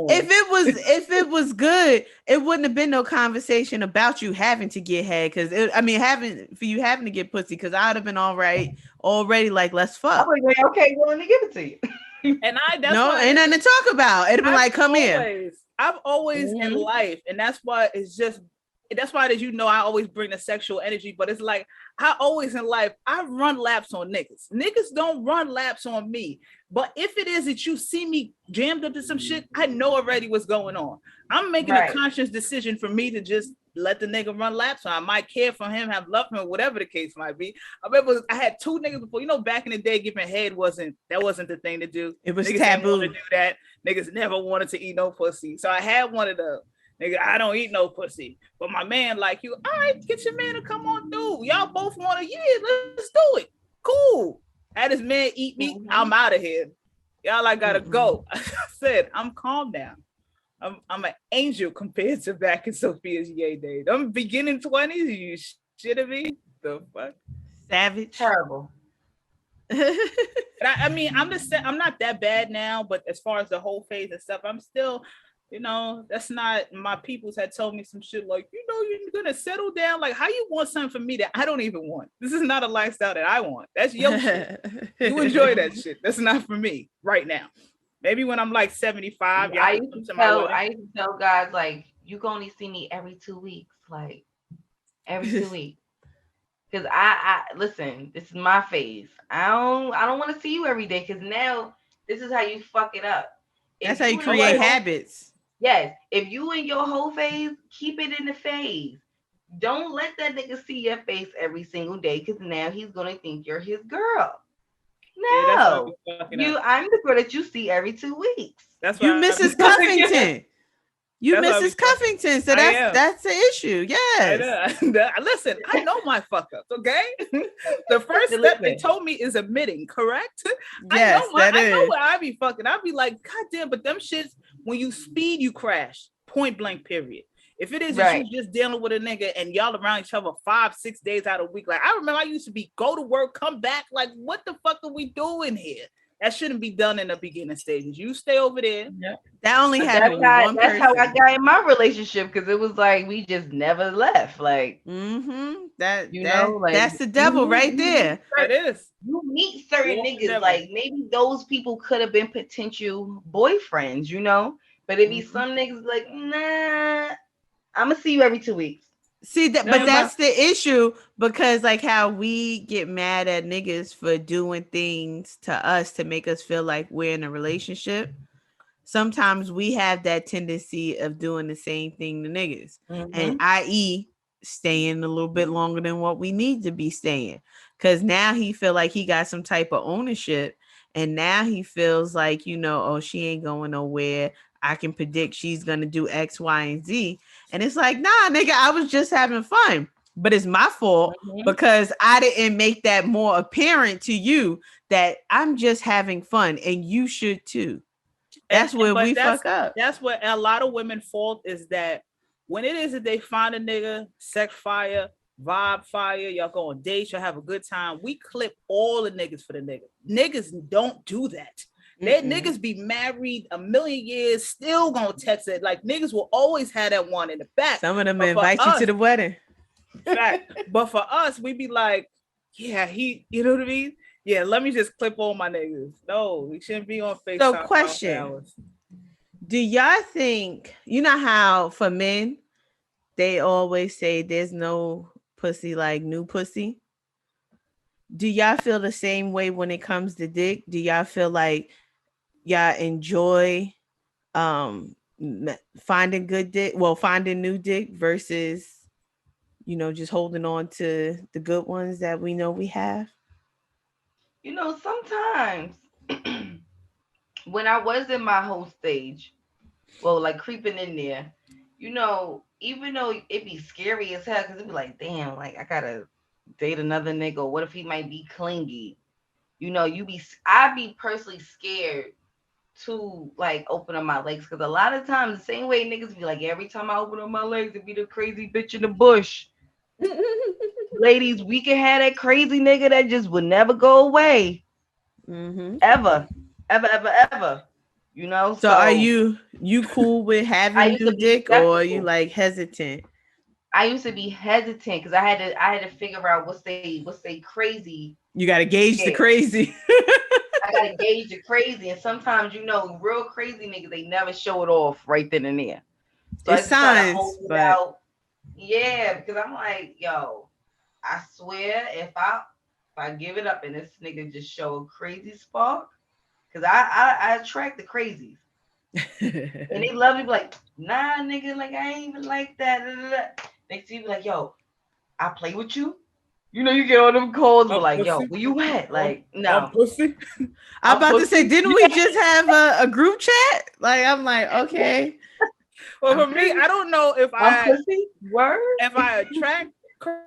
if it was good, it wouldn't have been no conversation about you having to get head because having to get pussy because I'd have been all right already. Like let's fuck. Okay, well, let me give it to you. And ain't nothing to talk about. It'd be like, come here. I've always in life, and that's why it's just that's why, as you know, I always bring the sexual energy, but it's like, I always in life, I run laps on niggas. Niggas don't run laps on me. But if it is that you see me jammed up to some shit, I know already what's going on. I'm making a conscious decision for me to just let the nigga run laps. So I might care for him, have love for him, whatever the case might be. I remember I had 2 niggas before. You know, back in the day, giving head wasn't the thing to do. It was niggas taboo. Didn't want to do that. Niggas never wanted to eat no pussy. So I had one of the nigga, I don't eat no pussy. But my man like you, all right, get your man to come on through. Y'all both want to, let's do it. Cool. Had his man eat me, I'm out of here. Y'all, I gotta go. I said, I'm calm now. I'm an angel compared to back in Sophia's yay days. I'm beginning 20s. You shitting me? The fuck? Savage. Terrible. I mean, I'm not that bad now, but as far as the whole phase and stuff, I'm still, that's not, my peoples had told me some shit like, you're gonna settle down. Like, how you want something from me that I don't even want? This is not a lifestyle that I want. That's your shit. You enjoy that shit. That's not for me right now. Maybe when I'm like 75. I used to tell guys, like, you can only see me every 2 weeks. Like, every 2 weeks. Because I listen, this is my phase. I don't want to see you every day, because now this is how you fuck it up. That's how you create habits. Yes. If you in your whole phase, keep it in the phase. Don't let that nigga see your face every single day, because now he's gonna think you're his girl. No, I'm the girl that you see every 2 weeks. That's you Mrs. Cuffington. You Mrs. Cuffington, so that's the issue. Yes. Listen, I know my fuck ups, okay? The first step they told me is admitting, correct? Yes, I know where I be fucking. I'd be like, God damn, but them shits, when you speed, you crash. Point blank, period. If it is that you just dealing with a nigga and y'all around each other 5-6 days out of a week, like I remember I used to be go to work, come back, like what the fuck are we doing here? That shouldn't be done in the beginning stages. You stay over there. Yep. That only happened with one person. That's how I got in my relationship, because it was like we just never left. Like that's the devil right there. It is. You meet certain niggas, like maybe those people could have been potential boyfriends, but it be some niggas like, nah, I'm gonna see you every 2 weeks. See that, but that's the issue, because like how we get mad at niggas for doing things to us to make us feel like we're in a relationship. Sometimes we have that tendency of doing the same thing to niggas, and i.e. staying a little bit longer than what we need to be staying, because now he feel like he got some type of ownership, and now he feels like, oh, she ain't going nowhere. I can predict she's going to do X, Y, and Z. And it's like, nah, nigga, I was just having fun. But it's my fault because I didn't make that more apparent to you that I'm just having fun, and you should too. That's where we fuck up. That's what a lot of women fault is, that when it is that they find a nigga, sex fire, vibe fire, y'all go on dates, y'all have a good time, we clip all the niggas for the nigga. Niggas don't do that. Niggas be married a million years, still gonna text it. Like, niggas will always have that one in the back. Some of them invite you to the wedding. Right. But for us, we be like, yeah, you know what I mean? Yeah, let me just clip all my niggas. No, we shouldn't be on FaceTime. So question, do y'all think, how for men, they always say there's no pussy like new pussy? Do y'all feel the same way when it comes to dick? Do y'all feel like y'all enjoy finding good dick, finding new dick versus just holding on to the good ones that we know we have? Sometimes when I was in my whole stage, like creeping in there, even though it be scary as hell, because it be like, damn, like I gotta date another nigga, what if he might be clingy? I'd be personally scared to like open up my legs, because a lot of times the same way niggas be like, every time I open up my legs, it be the crazy bitch in the bush. Ladies, we can have that crazy nigga that just would never go away. Ever. So are you cool with having new dick, or are you like hesitant? I used to be hesitant because I had to figure out what's they crazy. You gotta gauge the crazy. I gotta gauge the crazy, and sometimes real crazy niggas, they never show it off right then and there. So it's signs, but Yeah, because I'm like, yo, I swear if I give it up and this nigga just show a crazy spark, because I attract the crazies. And they love me like, nah, nigga, like I ain't even like that. Da, da, da. They see me like, yo, I play with you. You know, you get all them calls, but like, yo, where you at? Like, no. Pussy. I'm about to say, didn't we just have a group chat? Like, I'm like, okay. Well, for me, I don't know if pussy. Word? If I attract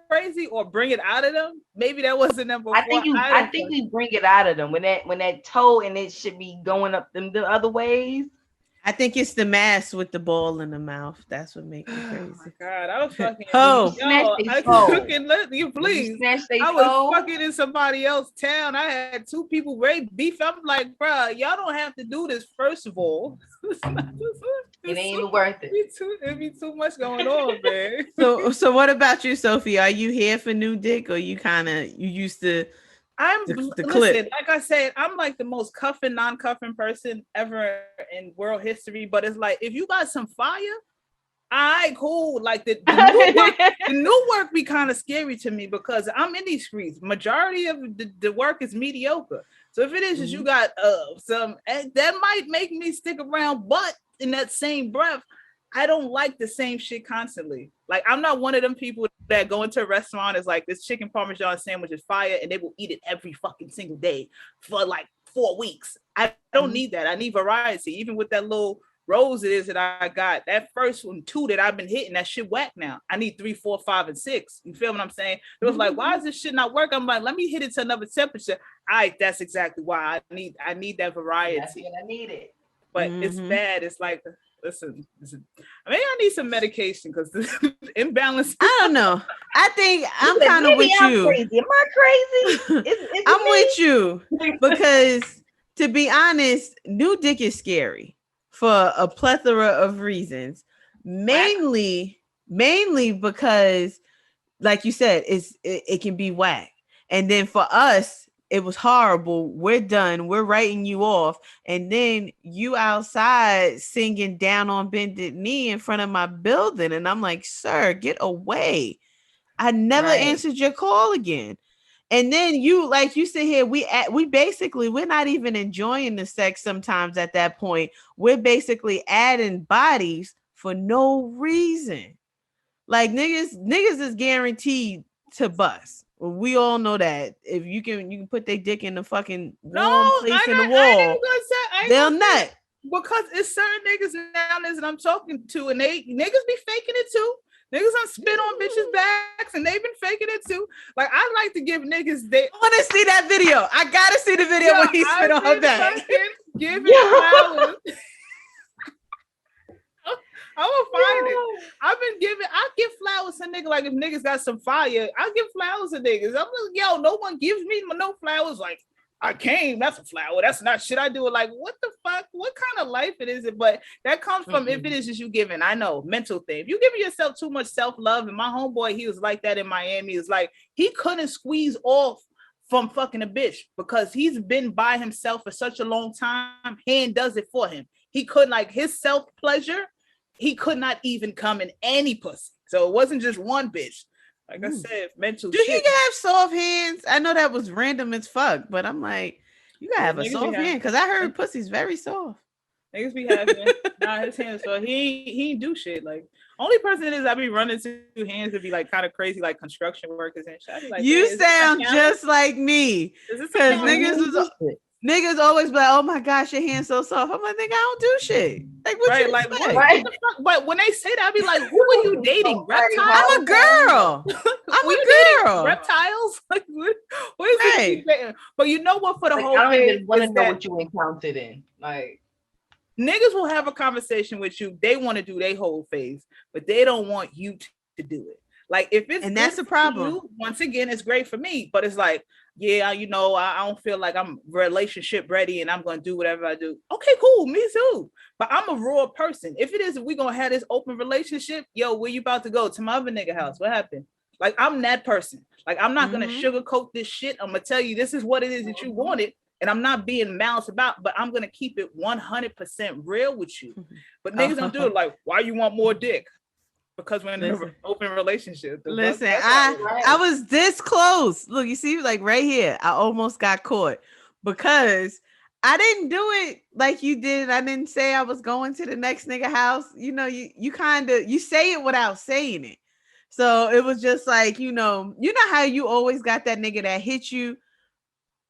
crazy or bring it out of them. Maybe that wasn't them before. I think we bring it out of them when that toe and it should be going up them the other ways. I think it's the mask with the ball in the mouth. That's what makes me crazy. Oh my God, I was fucking. You please. I was fucking in somebody else's town. I had two people very beef. I'm like, bro, y'all don't have to do this. First of all, it ain't even worth it. It'd be too much going on, man. So what about you, Sophie? Are you here for new dick, or you used to? Listen, like I said, I'm like the most cuffing, non-cuffing person ever in world history. But it's like, if you got some fire, all right, cool. Like the new work be kind of scary to me because I'm in these streets. Majority of the work is mediocre. So if it is you got some, that might make me stick around. But in that same breath, I don't like the same shit constantly. Like, I'm not one of them people that go into a restaurant is like, this chicken parmesan sandwich is fire and they will eat it every fucking single day for like 4 weeks. I don't need that. I need variety. Even with that little roses that I got, that first one, 2 that I've been hitting, that shit whack now. I need 3, 4, 5, and 6. You feel what I'm saying? It was like, why is this shit not work? I'm like, let me hit it to another temperature. That's exactly why I need that variety. That's what I need it. But it's bad. It's like, listen, maybe I need some medication because the imbalance. I don't know. I think I'm kind of with you. Crazy. Am I crazy? I'm with you because, to be honest, new dick is scary for a plethora of reasons. Mainly because, like you said, it can be whack. And then for us, it was horrible. We're done. We're writing you off. And then you outside singing Down on Bended Knee in front of my building. And I'm like, sir, get away. I never answered your call again. And then you sit here, we're not even enjoying the sex sometimes at that point. We're basically adding bodies for no reason. Like niggas is guaranteed to bust. We all know that. If you can put their dick in the fucking warm place in the wall, they'll nut. Because it's certain niggas nowadays that I'm talking to, and niggas be faking it too. Niggas done spit on bitches' backs, and they've been faking it too. Like, I like to give niggas. I want to see that video. I gotta see the video when he spit on her back. Giving flowers. I'm gonna find it. I give flowers to niggas. Like, if niggas got some fire, I give flowers to niggas. I'm like, yo, no one gives me no flowers. Like, I came, that's a flower. That's not shit I do. Like, what the fuck? What kind of life it is it? But that comes from if it is just you giving. I know, mental thing. If you giving yourself too much self-love, and my homeboy, he was like that in Miami. It's like he couldn't squeeze off from fucking a bitch because he's been by himself for such a long time. Hand does it for him. He couldn't, like, his self-pleasure. He could not even come in any pussy. So it wasn't just one bitch. Like I said, mental shit. Do you have soft hands? I know that was random as fuck, but I'm like, you gotta have a soft hand because I heard pussy's very soft. Niggas be having his hands, so he ain't do shit. Like, only person is I be running to hands to be like kind of crazy, like construction workers and shit. Like, you sound just like me. Because niggas always be like, oh my gosh, your hand's so soft. I'm like, nigga, I don't do shit. Like, what you like, what the fuck? But when they say that, I be like, who are you dating? Reptiles? I'm a girl. I'm a girl. Reptiles? Like, what is this? But you know what? For the whole I don't even want to know what you encountered in. Like, niggas will have a conversation with you. They want to do their whole phase, but they don't want you to do it. Like, if it's, and that's the problem. You, once again, it's great for me, but it's like, yeah, you know, I don't feel like I'm relationship ready and I'm going to do whatever I do. Okay, cool. Me too. But I'm a raw person. If we're going to have this open relationship, yo, where you about to go? To my other nigga house. What happened? Like, I'm that person. Like, I'm not going to sugarcoat this shit. I'm going to tell you, this is what it is that you wanted. And I'm not being malice about, but I'm going to keep it 100% real with you. But niggas don't do it. Like, why you want more dick? because we're in an open relationship. Listen, I was this close. Look, you see, like right here, I almost got caught because I didn't do it like you did. I didn't say I was going to the next nigga house. You know, you kind of you say it without saying it. So it was just like, you know how you always got that nigga that hit you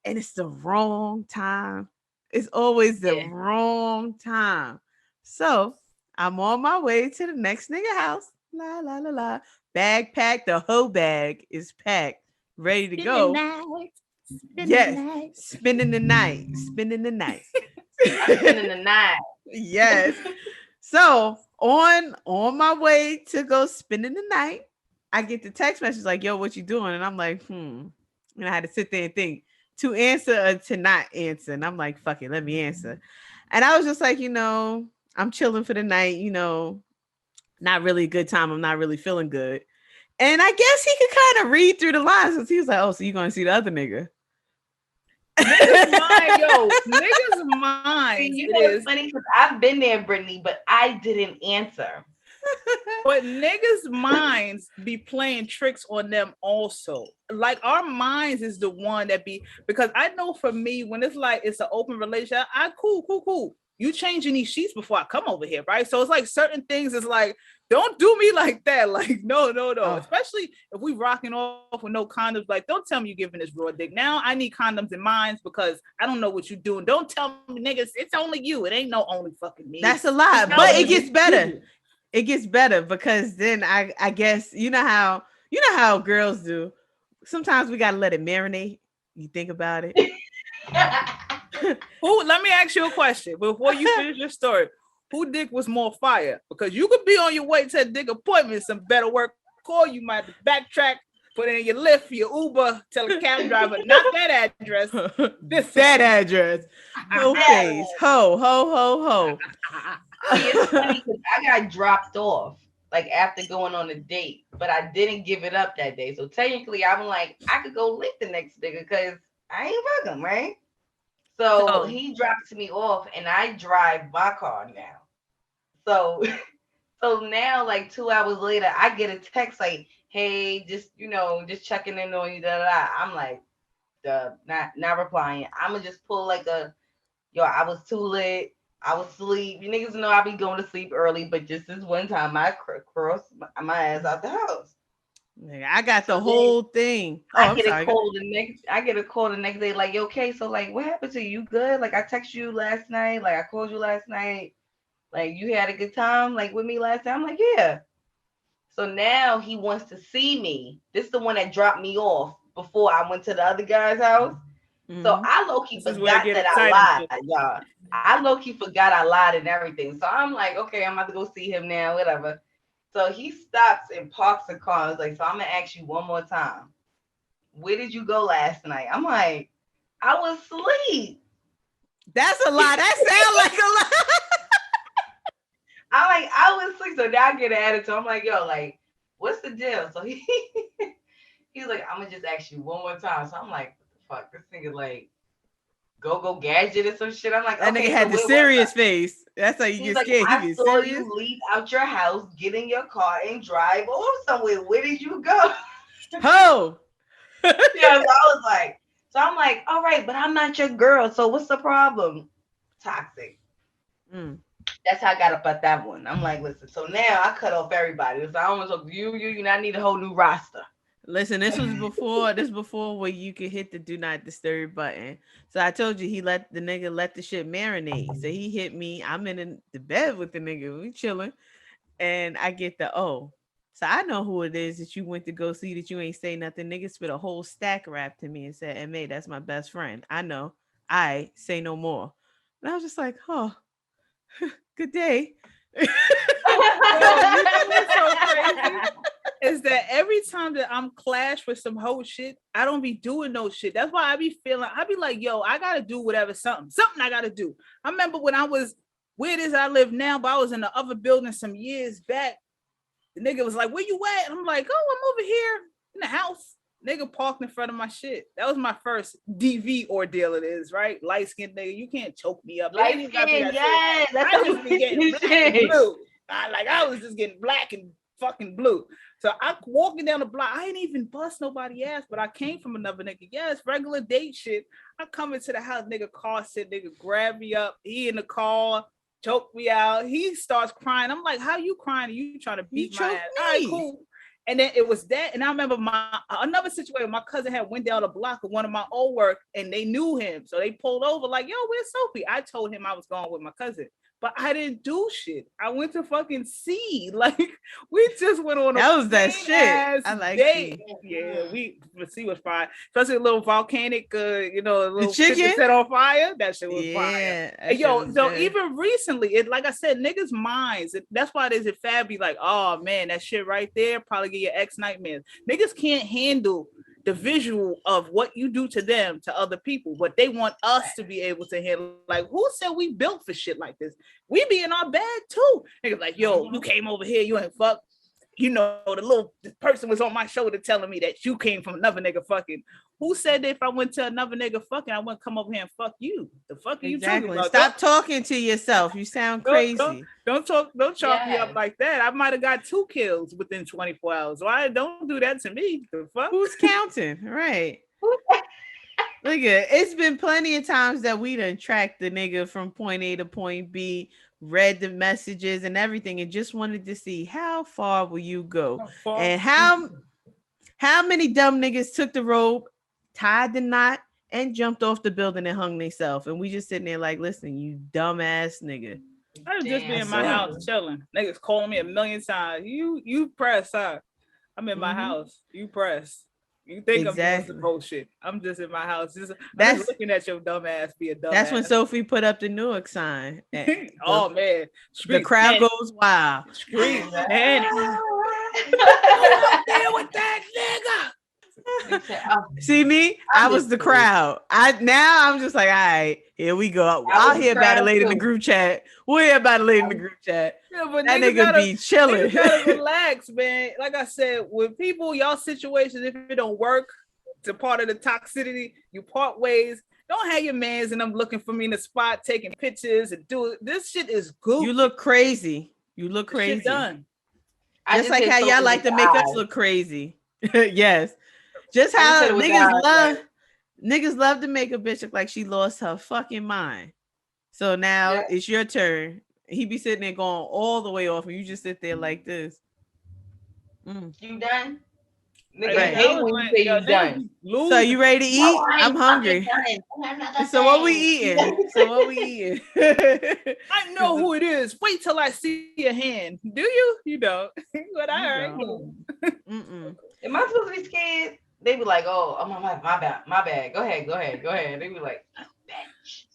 and it's the wrong time. It's always the wrong time. So I'm on my way to the next nigga house. La la la la. Bag packed. The whole bag is packed, ready to go. Spending the night. Spending the night. Spending the night. Yes. So on my way to go spending the night, I get the text message like, "Yo, what you doing?" And I'm like, And I had to sit there and think to answer or to not answer. And I'm like, fuck it, let me answer. And I was just like, I'm chilling for the night, not really a good time. I'm not really feeling good. And I guess he could kind of read through the lines because he was like, oh, so you're going to see the other nigga. Niggas mind. You know it's funny because I've been there, Brittany, but I didn't answer. But niggas' minds be playing tricks on them also. Like our minds is the one that be, because I know for me, when it's like it's an open relationship, cool. You changing these sheets before I come over here, right? So it's like certain things is like, don't do me like that. Like, no. Oh. Especially if we rocking off with no condoms. Like, don't tell me you're giving this raw dick. Now I need condoms in mine because I don't know what you're doing. Don't tell me, niggas, it's only you. It ain't no only fucking me. That's a lie, but it gets better. It gets better because then I guess you know how girls do. Sometimes we gotta let it marinate. You think about it. Let me ask you a question before you finish your story. Who dick was more fire? Because you could be on your way to a dick appointment, some better work call, you might backtrack, put in your Lyft, your Uber, tell the cab driver, not that address. That address. Heaux Phase. Ho. It's funny because I got dropped off like after going on a date, but I didn't give it up that day. So technically, I'm like, I could go lick the next nigga because I ain't fucking, right? So he drops me off, and I drive my car now. So now, like 2 hours later, I get a text like, "Hey, just checking in on you." I'm like, not replying. I'ma just pull like I was too lit. I was asleep. You niggas know I be going to sleep early, but just this one time I crossed my ass out the house. I got the whole thing. I get a call the next day, like, okay, so like what happened to you? Good? Like I texted you last night, like I called you last night, like you had a good time, like with me last time. I'm like, yeah. So now he wants to see me. This is the one that dropped me off before I went to the other guy's house. Mm-hmm. So I low-key forgot that I lied, y'all. I low-key forgot I lied and everything. So I'm like, okay, I'm about to go see him now, whatever. So he stops and parks the car. I was like, so I'm gonna ask you one more time. Where did you go last night? I'm like, I was asleep. That's a lie. That sounds like a lie. I'm like, I was asleep. So now I get an attitude. I'm like, yo, like, what's the deal? So he's like, I'm gonna just ask you one more time. So I'm like, what the fuck? This nigga like go gadget or some shit. I'm like, that nigga had the serious face. That's how you get scared. I saw you leave out your house, get in your car, and drive off somewhere. Where did you go? Ho! So I was like, so I'm like, all right, but I'm not your girl. So what's the problem? Toxic. That's how I got up at that one. I'm like, listen. So now I cut off everybody. So I don't want to talk to you. I need a whole new roster. Listen, this was before where you could hit the do not disturb button. So I told you let the shit marinate. So he hit me. I'm in the bed with the nigga. We chilling. And I get so I know who it is that you went to go see that you ain't say nothing. Nigga spit a whole stack rap to me and said, "M.A., that's my best friend. I know. I say no more." And I was just like, oh, good day. You know what's so crazy? Is that every time that I'm clashed with some whole shit, I don't be doing no shit. That's why I be like, yo, I gotta do whatever, something I gotta do. I remember when I was where it is I live now, but I was in the other building some years back. The nigga was like, where you at? And I'm like, oh, I'm over here in the house. Nigga parked in front of my shit. That was my first DV ordeal. It is, right? Light-skinned nigga, you can't choke me up. Light-skinned, yes. I just be getting black and blue. I was just getting black and fucking blue. So I walking down the block. I ain't even bust nobody ass, but I came from another nigga. Yes, regular date shit. I come into the house, nigga car sit, nigga grab me up. He in the car, choke me out. He starts crying. I'm like, how you crying? You trying to beat my ass? All right, cool. And then it was that. And I remember another situation. My cousin had went down the block of one of my old work and they knew him. So they pulled over like, yo, where's Sophy? I told him I was going with my cousin. But I didn't do shit. I went to fucking sea. Like, we just went on that shit. I like date. Yeah, the sea was fire. Especially a little volcanic, a little chicken set on fire. That shit was fire. And so good. Even recently, like I said, niggas' minds. That's why there's a fab be like, oh man, that shit right there probably give your ex nightmares. Niggas can't handle the visual of what you do to them, to other people, but they want us to be able to handle. Like, who said we built for shit like this? We be in our bag too. Niggas like, yo, you came over here, you ain't fuck. The person was on my shoulder telling me that you came from another nigga fucking. Who said that if I went to another nigga fucking, I wouldn't come over here and fuck you? The fuck are you talking about? Stop talking to yourself. You sound crazy. Don't chalk me up like that. I might have got 2 kills within 24 hours. Why don't do that to me? The fuck? Who's counting? Right. Look at it's been plenty of times that we done tracked the nigga from point A to point B, read the messages and everything, and just wanted to see how far will you go, and how many dumb niggas took the rope, tied the knot, and jumped off the building and hung themselves. And we just sitting there like, listen, you dumbass nigga. I was just be in my house chilling. Niggas calling me a million times. You press, huh? I'm in my house. You press. You think I'm doing some bullshit. I'm just in my house. I'm just looking at your dumb ass be a dumb That's ass. when Sophy put up the Newark sign. Oh, man. The crowd goes wild. Scream, man. Deal with that nigga. See me? I was the crowd. I'm just like, all right, here we go. I'll hear about it later in the group chat. We'll hear about it later in the group chat. Yeah, but that nigga be chilling. Gotta relax, man. Like I said, with people, y'all situations, if it don't work, it's a part of the toxicity. You part ways. Don't have your mans and them looking for me in the spot, taking pictures and do it. This shit is goofy. You look crazy. Shit done. Just like how y'all like to make us look crazy. Yes. Just how niggas love to make a bitch look like she lost her fucking mind. So now it's your turn. He be sitting there going all the way off, and you just sit there like this. You done? Nigga, hate when you say you done. So you ready to eat? No, I'm hungry. So what we eating? I know who it is. Wait till I see your hand. Do you? You don't. But all right. Am I supposed to be scared? They be like, oh, my bad. Go ahead. They be like, oh, bitch.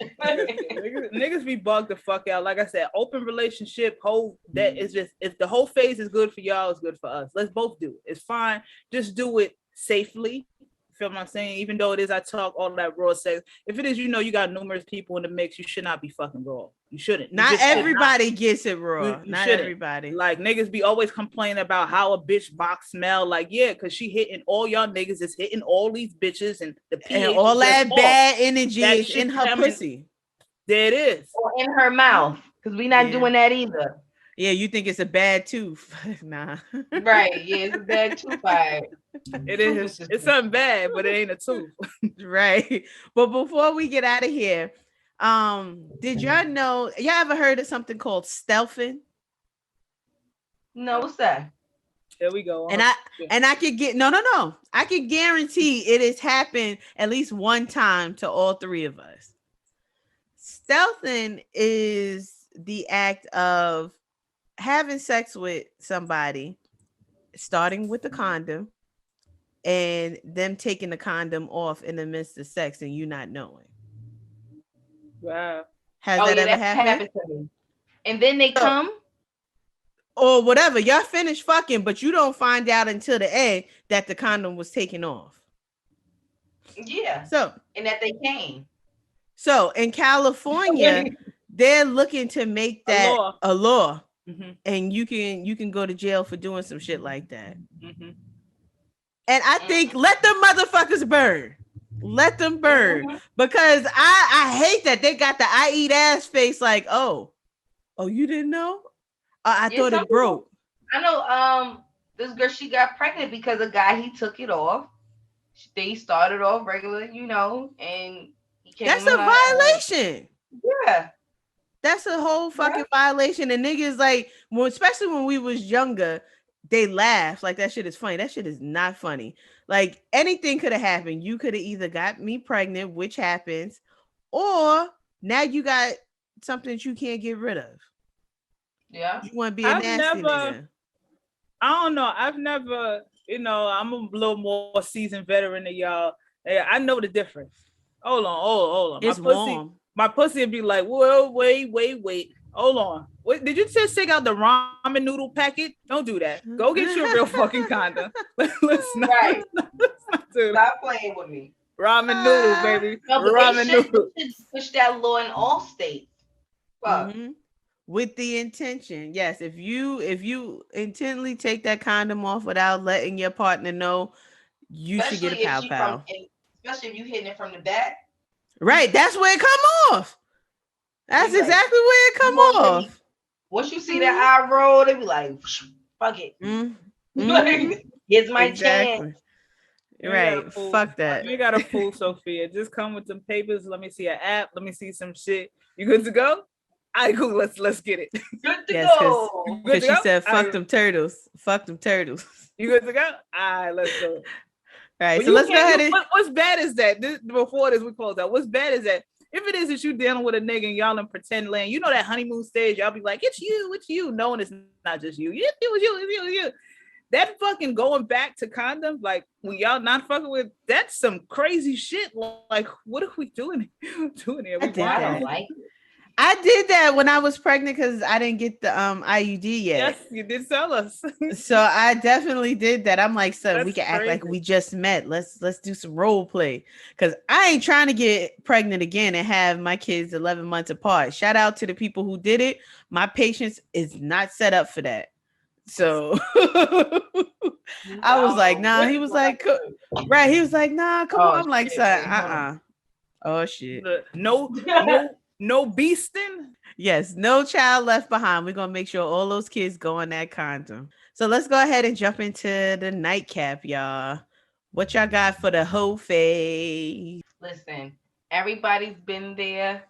Niggas be bugged the fuck out. Like I said, open relationship, that is just, if the whole phase is good for y'all, it's good for us. Let's both do it. It's fine. Just do it safely. Feel what I'm saying? Even though it is, I talk all that raw sex. If it is, you got numerous people in the mix, you should not be fucking raw. You shouldn't. Not everybody gets it raw. Not everybody. Like, niggas be always complaining about how a bitch box smell. Like, yeah, because she hitting all y'all niggas. Is hitting all these bitches and the pH and all that bad energy is in her pussy. There it is. Or in her mouth. Because we not doing that either. Yeah, you think it's a bad tooth. Nah. Right. Yeah, it's a bad tooth. It is. It's something bad, but it ain't a tooth. Right. But before we get out of here, did y'all know, y'all ever heard of something called stealthing? No, what's that? There we go. And I could get no. I can guarantee it has happened at least one time to all three of us. Stealthing is the act of having sex with somebody, starting with the condom, and them taking the condom off in the midst of sex and you not knowing. Wow. Has that ever happened to me? And then they come? Or whatever. Y'all finish fucking, but you don't find out until the end that the condom was taken off. Yeah. And that they came. So in California, they're looking to make that a law. Mm-hmm. And you can go to jail for doing some shit like that. Mm-hmm. And I think let them motherfuckers burn. Let them burn. Mm-hmm. Because I hate that they got the I eat ass face like, oh, you didn't know? I thought it broke. I know. This girl, she got pregnant because a guy, he took it off. They started off regular, and he That's came in a her. violation. Yeah. That's a whole Yeah. fucking violation. And niggas like, well, especially when we was younger, they laugh like that shit is funny. That shit is not funny. Like anything could have happened. You could have either got me pregnant, which happens, or now you got something that you can't get rid of. Yeah. You want to be a I've nasty never, nigga. I don't know. I've never, I'm a little more seasoned veteran than y'all. Yeah, I know the difference. Hold on. It's warm. My pussy would be like, whoa, wait. Hold on. Wait, did you just take out the ramen noodle packet? Don't do that. Go get you a real fucking condom. Let's not, Right. let's not do that. Stop playing with me. Ramen noodle, baby. No, but Ramen they noodle. should push that law in all states. Fuck. Mm-hmm. With the intention, yes. If you intently take that condom off without letting your partner know, you should get a pow pow. Especially if you hitting it from the back. Right, that's where it come off. That's exactly where it come off. Once you see that eye roll, they be like, fuck it. Here's my chance. Right. Fuck that. You got a fool, Sophia. Just come with some papers. Let me see an app. Let me see some shit. You good to go? All right, cool. Let's get it. Good to go. Because she said, fuck them turtles. Fuck them turtles. You good to go? All right, let's go. All right, so let's go ahead and... What's bad is that, before this, we close out. What's bad is that if it is that you dealing with a nigga and y'all in pretend land, that honeymoon stage, y'all be like, it's you, knowing it's not just you. It's you. That fucking going back to condoms, like when y'all not fucking with, that's some crazy shit. Like, what are we doing here? I don't like it. I did that when I was pregnant because I didn't get the IUD yet. Yes, you did tell us. So I definitely did that. I'm like, son, we can act like we just met. Let's do some role play. Because I ain't trying to get pregnant again and have my kids 11 months apart. Shout out to the people who did it. My patience is not set up for that. So I was like, nah. He was like, right. He was like, nah, come on. I'm like, son, Oh shit. No beasting? Yes, no child left behind. We're gonna make sure all those kids go on that condom. So let's go ahead and jump into the nightcap, y'all. What y'all got for the Heaux Phase? Listen, everybody's been there,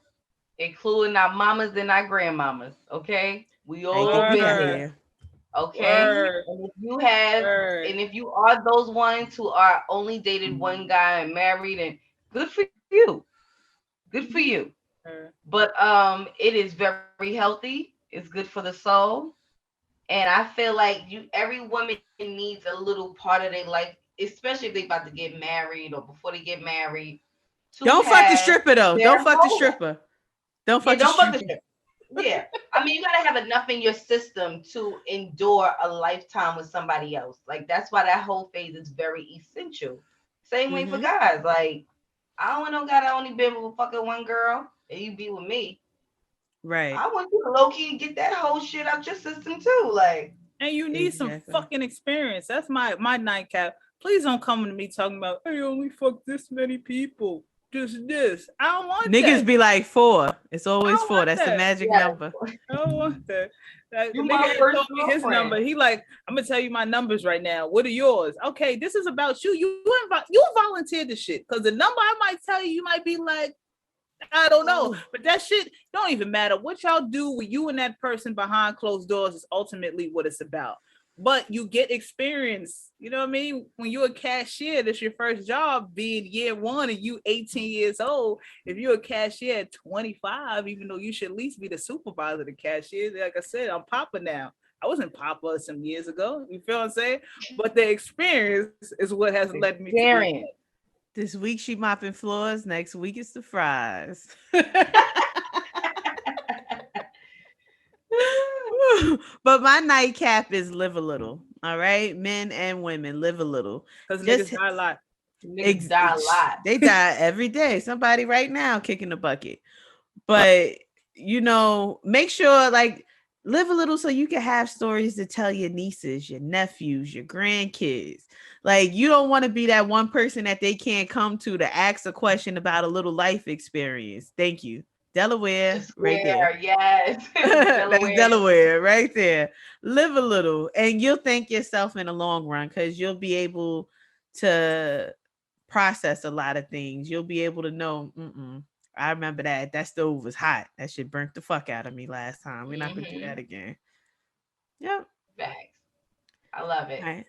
including our mamas and our grandmamas. Okay, we all been there. Okay, and if you are those ones who are only dated one guy and married, and good for you. Good for you. But it is very healthy. It's good for the soul. And I feel like every woman needs a little part of their life, especially if they about to get married or before they get married. Don't fuck the stripper though. Don't fuck the stripper. Don't fuck the stripper. Yeah. I mean, you gotta have enough in your system to endure a lifetime with somebody else. Like that's why that whole phase is very essential. Same way for guys. Like, I don't want no guy that only been with fucking one girl and you be with me. Right. I want you to low key get that whole shit out your system too. Like, and you need some fucking experience. That's my nightcap. Please don't come to me talking about, hey, only fuck this many people. Just this. I don't want niggas that. be like 4. It's always 4. That's the magic number. I don't want that. You my first told me his number. He like, I'm gonna tell you my numbers right now. What are yours? Okay, this is about you. You volunteered the shit because the number I might tell you, you might be like, I don't know, but that shit don't even matter. What y'all do with you and that person behind closed doors is ultimately what it's about. But you get experience, you know what I mean? When you're a cashier, that's your first job, being year 1 and you 18 years old. If you're a cashier at 25, even though you should at least be the supervisor of the cashier, like I said, I'm Papa now. I wasn't Papa some years ago. You feel what I'm saying? But the experience is what has led me to this week she mopping floors. Next week it's the fries. But my nightcap is live a little. All right, men and women, live a little. Because niggas die a lot. Niggas die a lot. They die every day. Somebody right now kicking the bucket. But make sure like live a little so you can have stories to tell your nieces, your nephews, your grandkids. Like you don't want to be that one person that they can't come to ask a question about a little life experience. Thank you. Delaware, right there. Yes. That's Delaware right there. Live a little and you'll thank yourself in the long run because you'll be able to process a lot of things. You'll be able to know, I remember that stove was hot. That shit burnt the fuck out of me last time. We're not going to do that again. Yep. Facts. I love it. All right.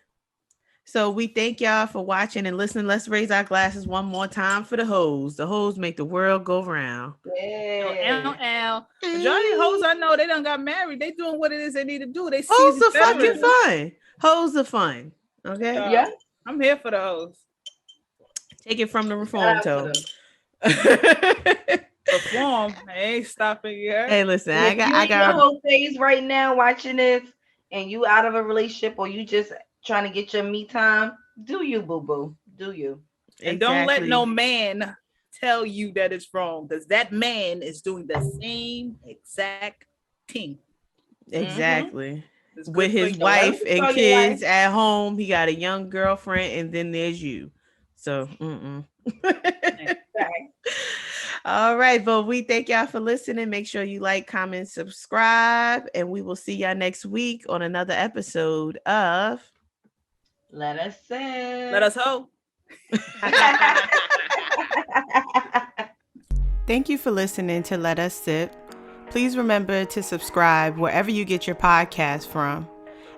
So we thank y'all for watching and listening. Let's raise our glasses one more time for the hoes. The hoes make the world go round. Yeah. Majority of hoes I know, they done got married. They doing what it is they need to do. They hoes are fucking fun. Hoes are fun. Okay. Yeah. I'm here for the hoes. Take it from the reform toe. Reform. I ain't stopping yet. Hey, listen, I got your whole phase right now watching this, and you out of a relationship or you just trying to get your me time. Do you, boo boo? Do you? And don't let no man tell you that it's wrong, because that man is doing the same exact thing. Exactly. With his wife and kids at home, he got a young girlfriend, and then there's you. So, all right, but we thank y'all for listening. Make sure you like, comment, subscribe, and we will see y'all next week on another episode of Let Us Sip. Let Us Hoe. Thank you for listening to Let Us Sip. Please remember to subscribe wherever you get your podcast from.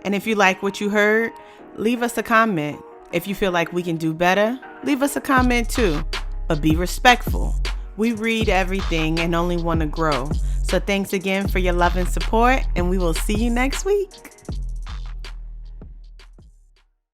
And if you like what you heard, leave us a comment. If you feel like we can do better, leave us a comment too. But be respectful. We read everything and only want to grow. So thanks again for your love and support, and we will see you next week.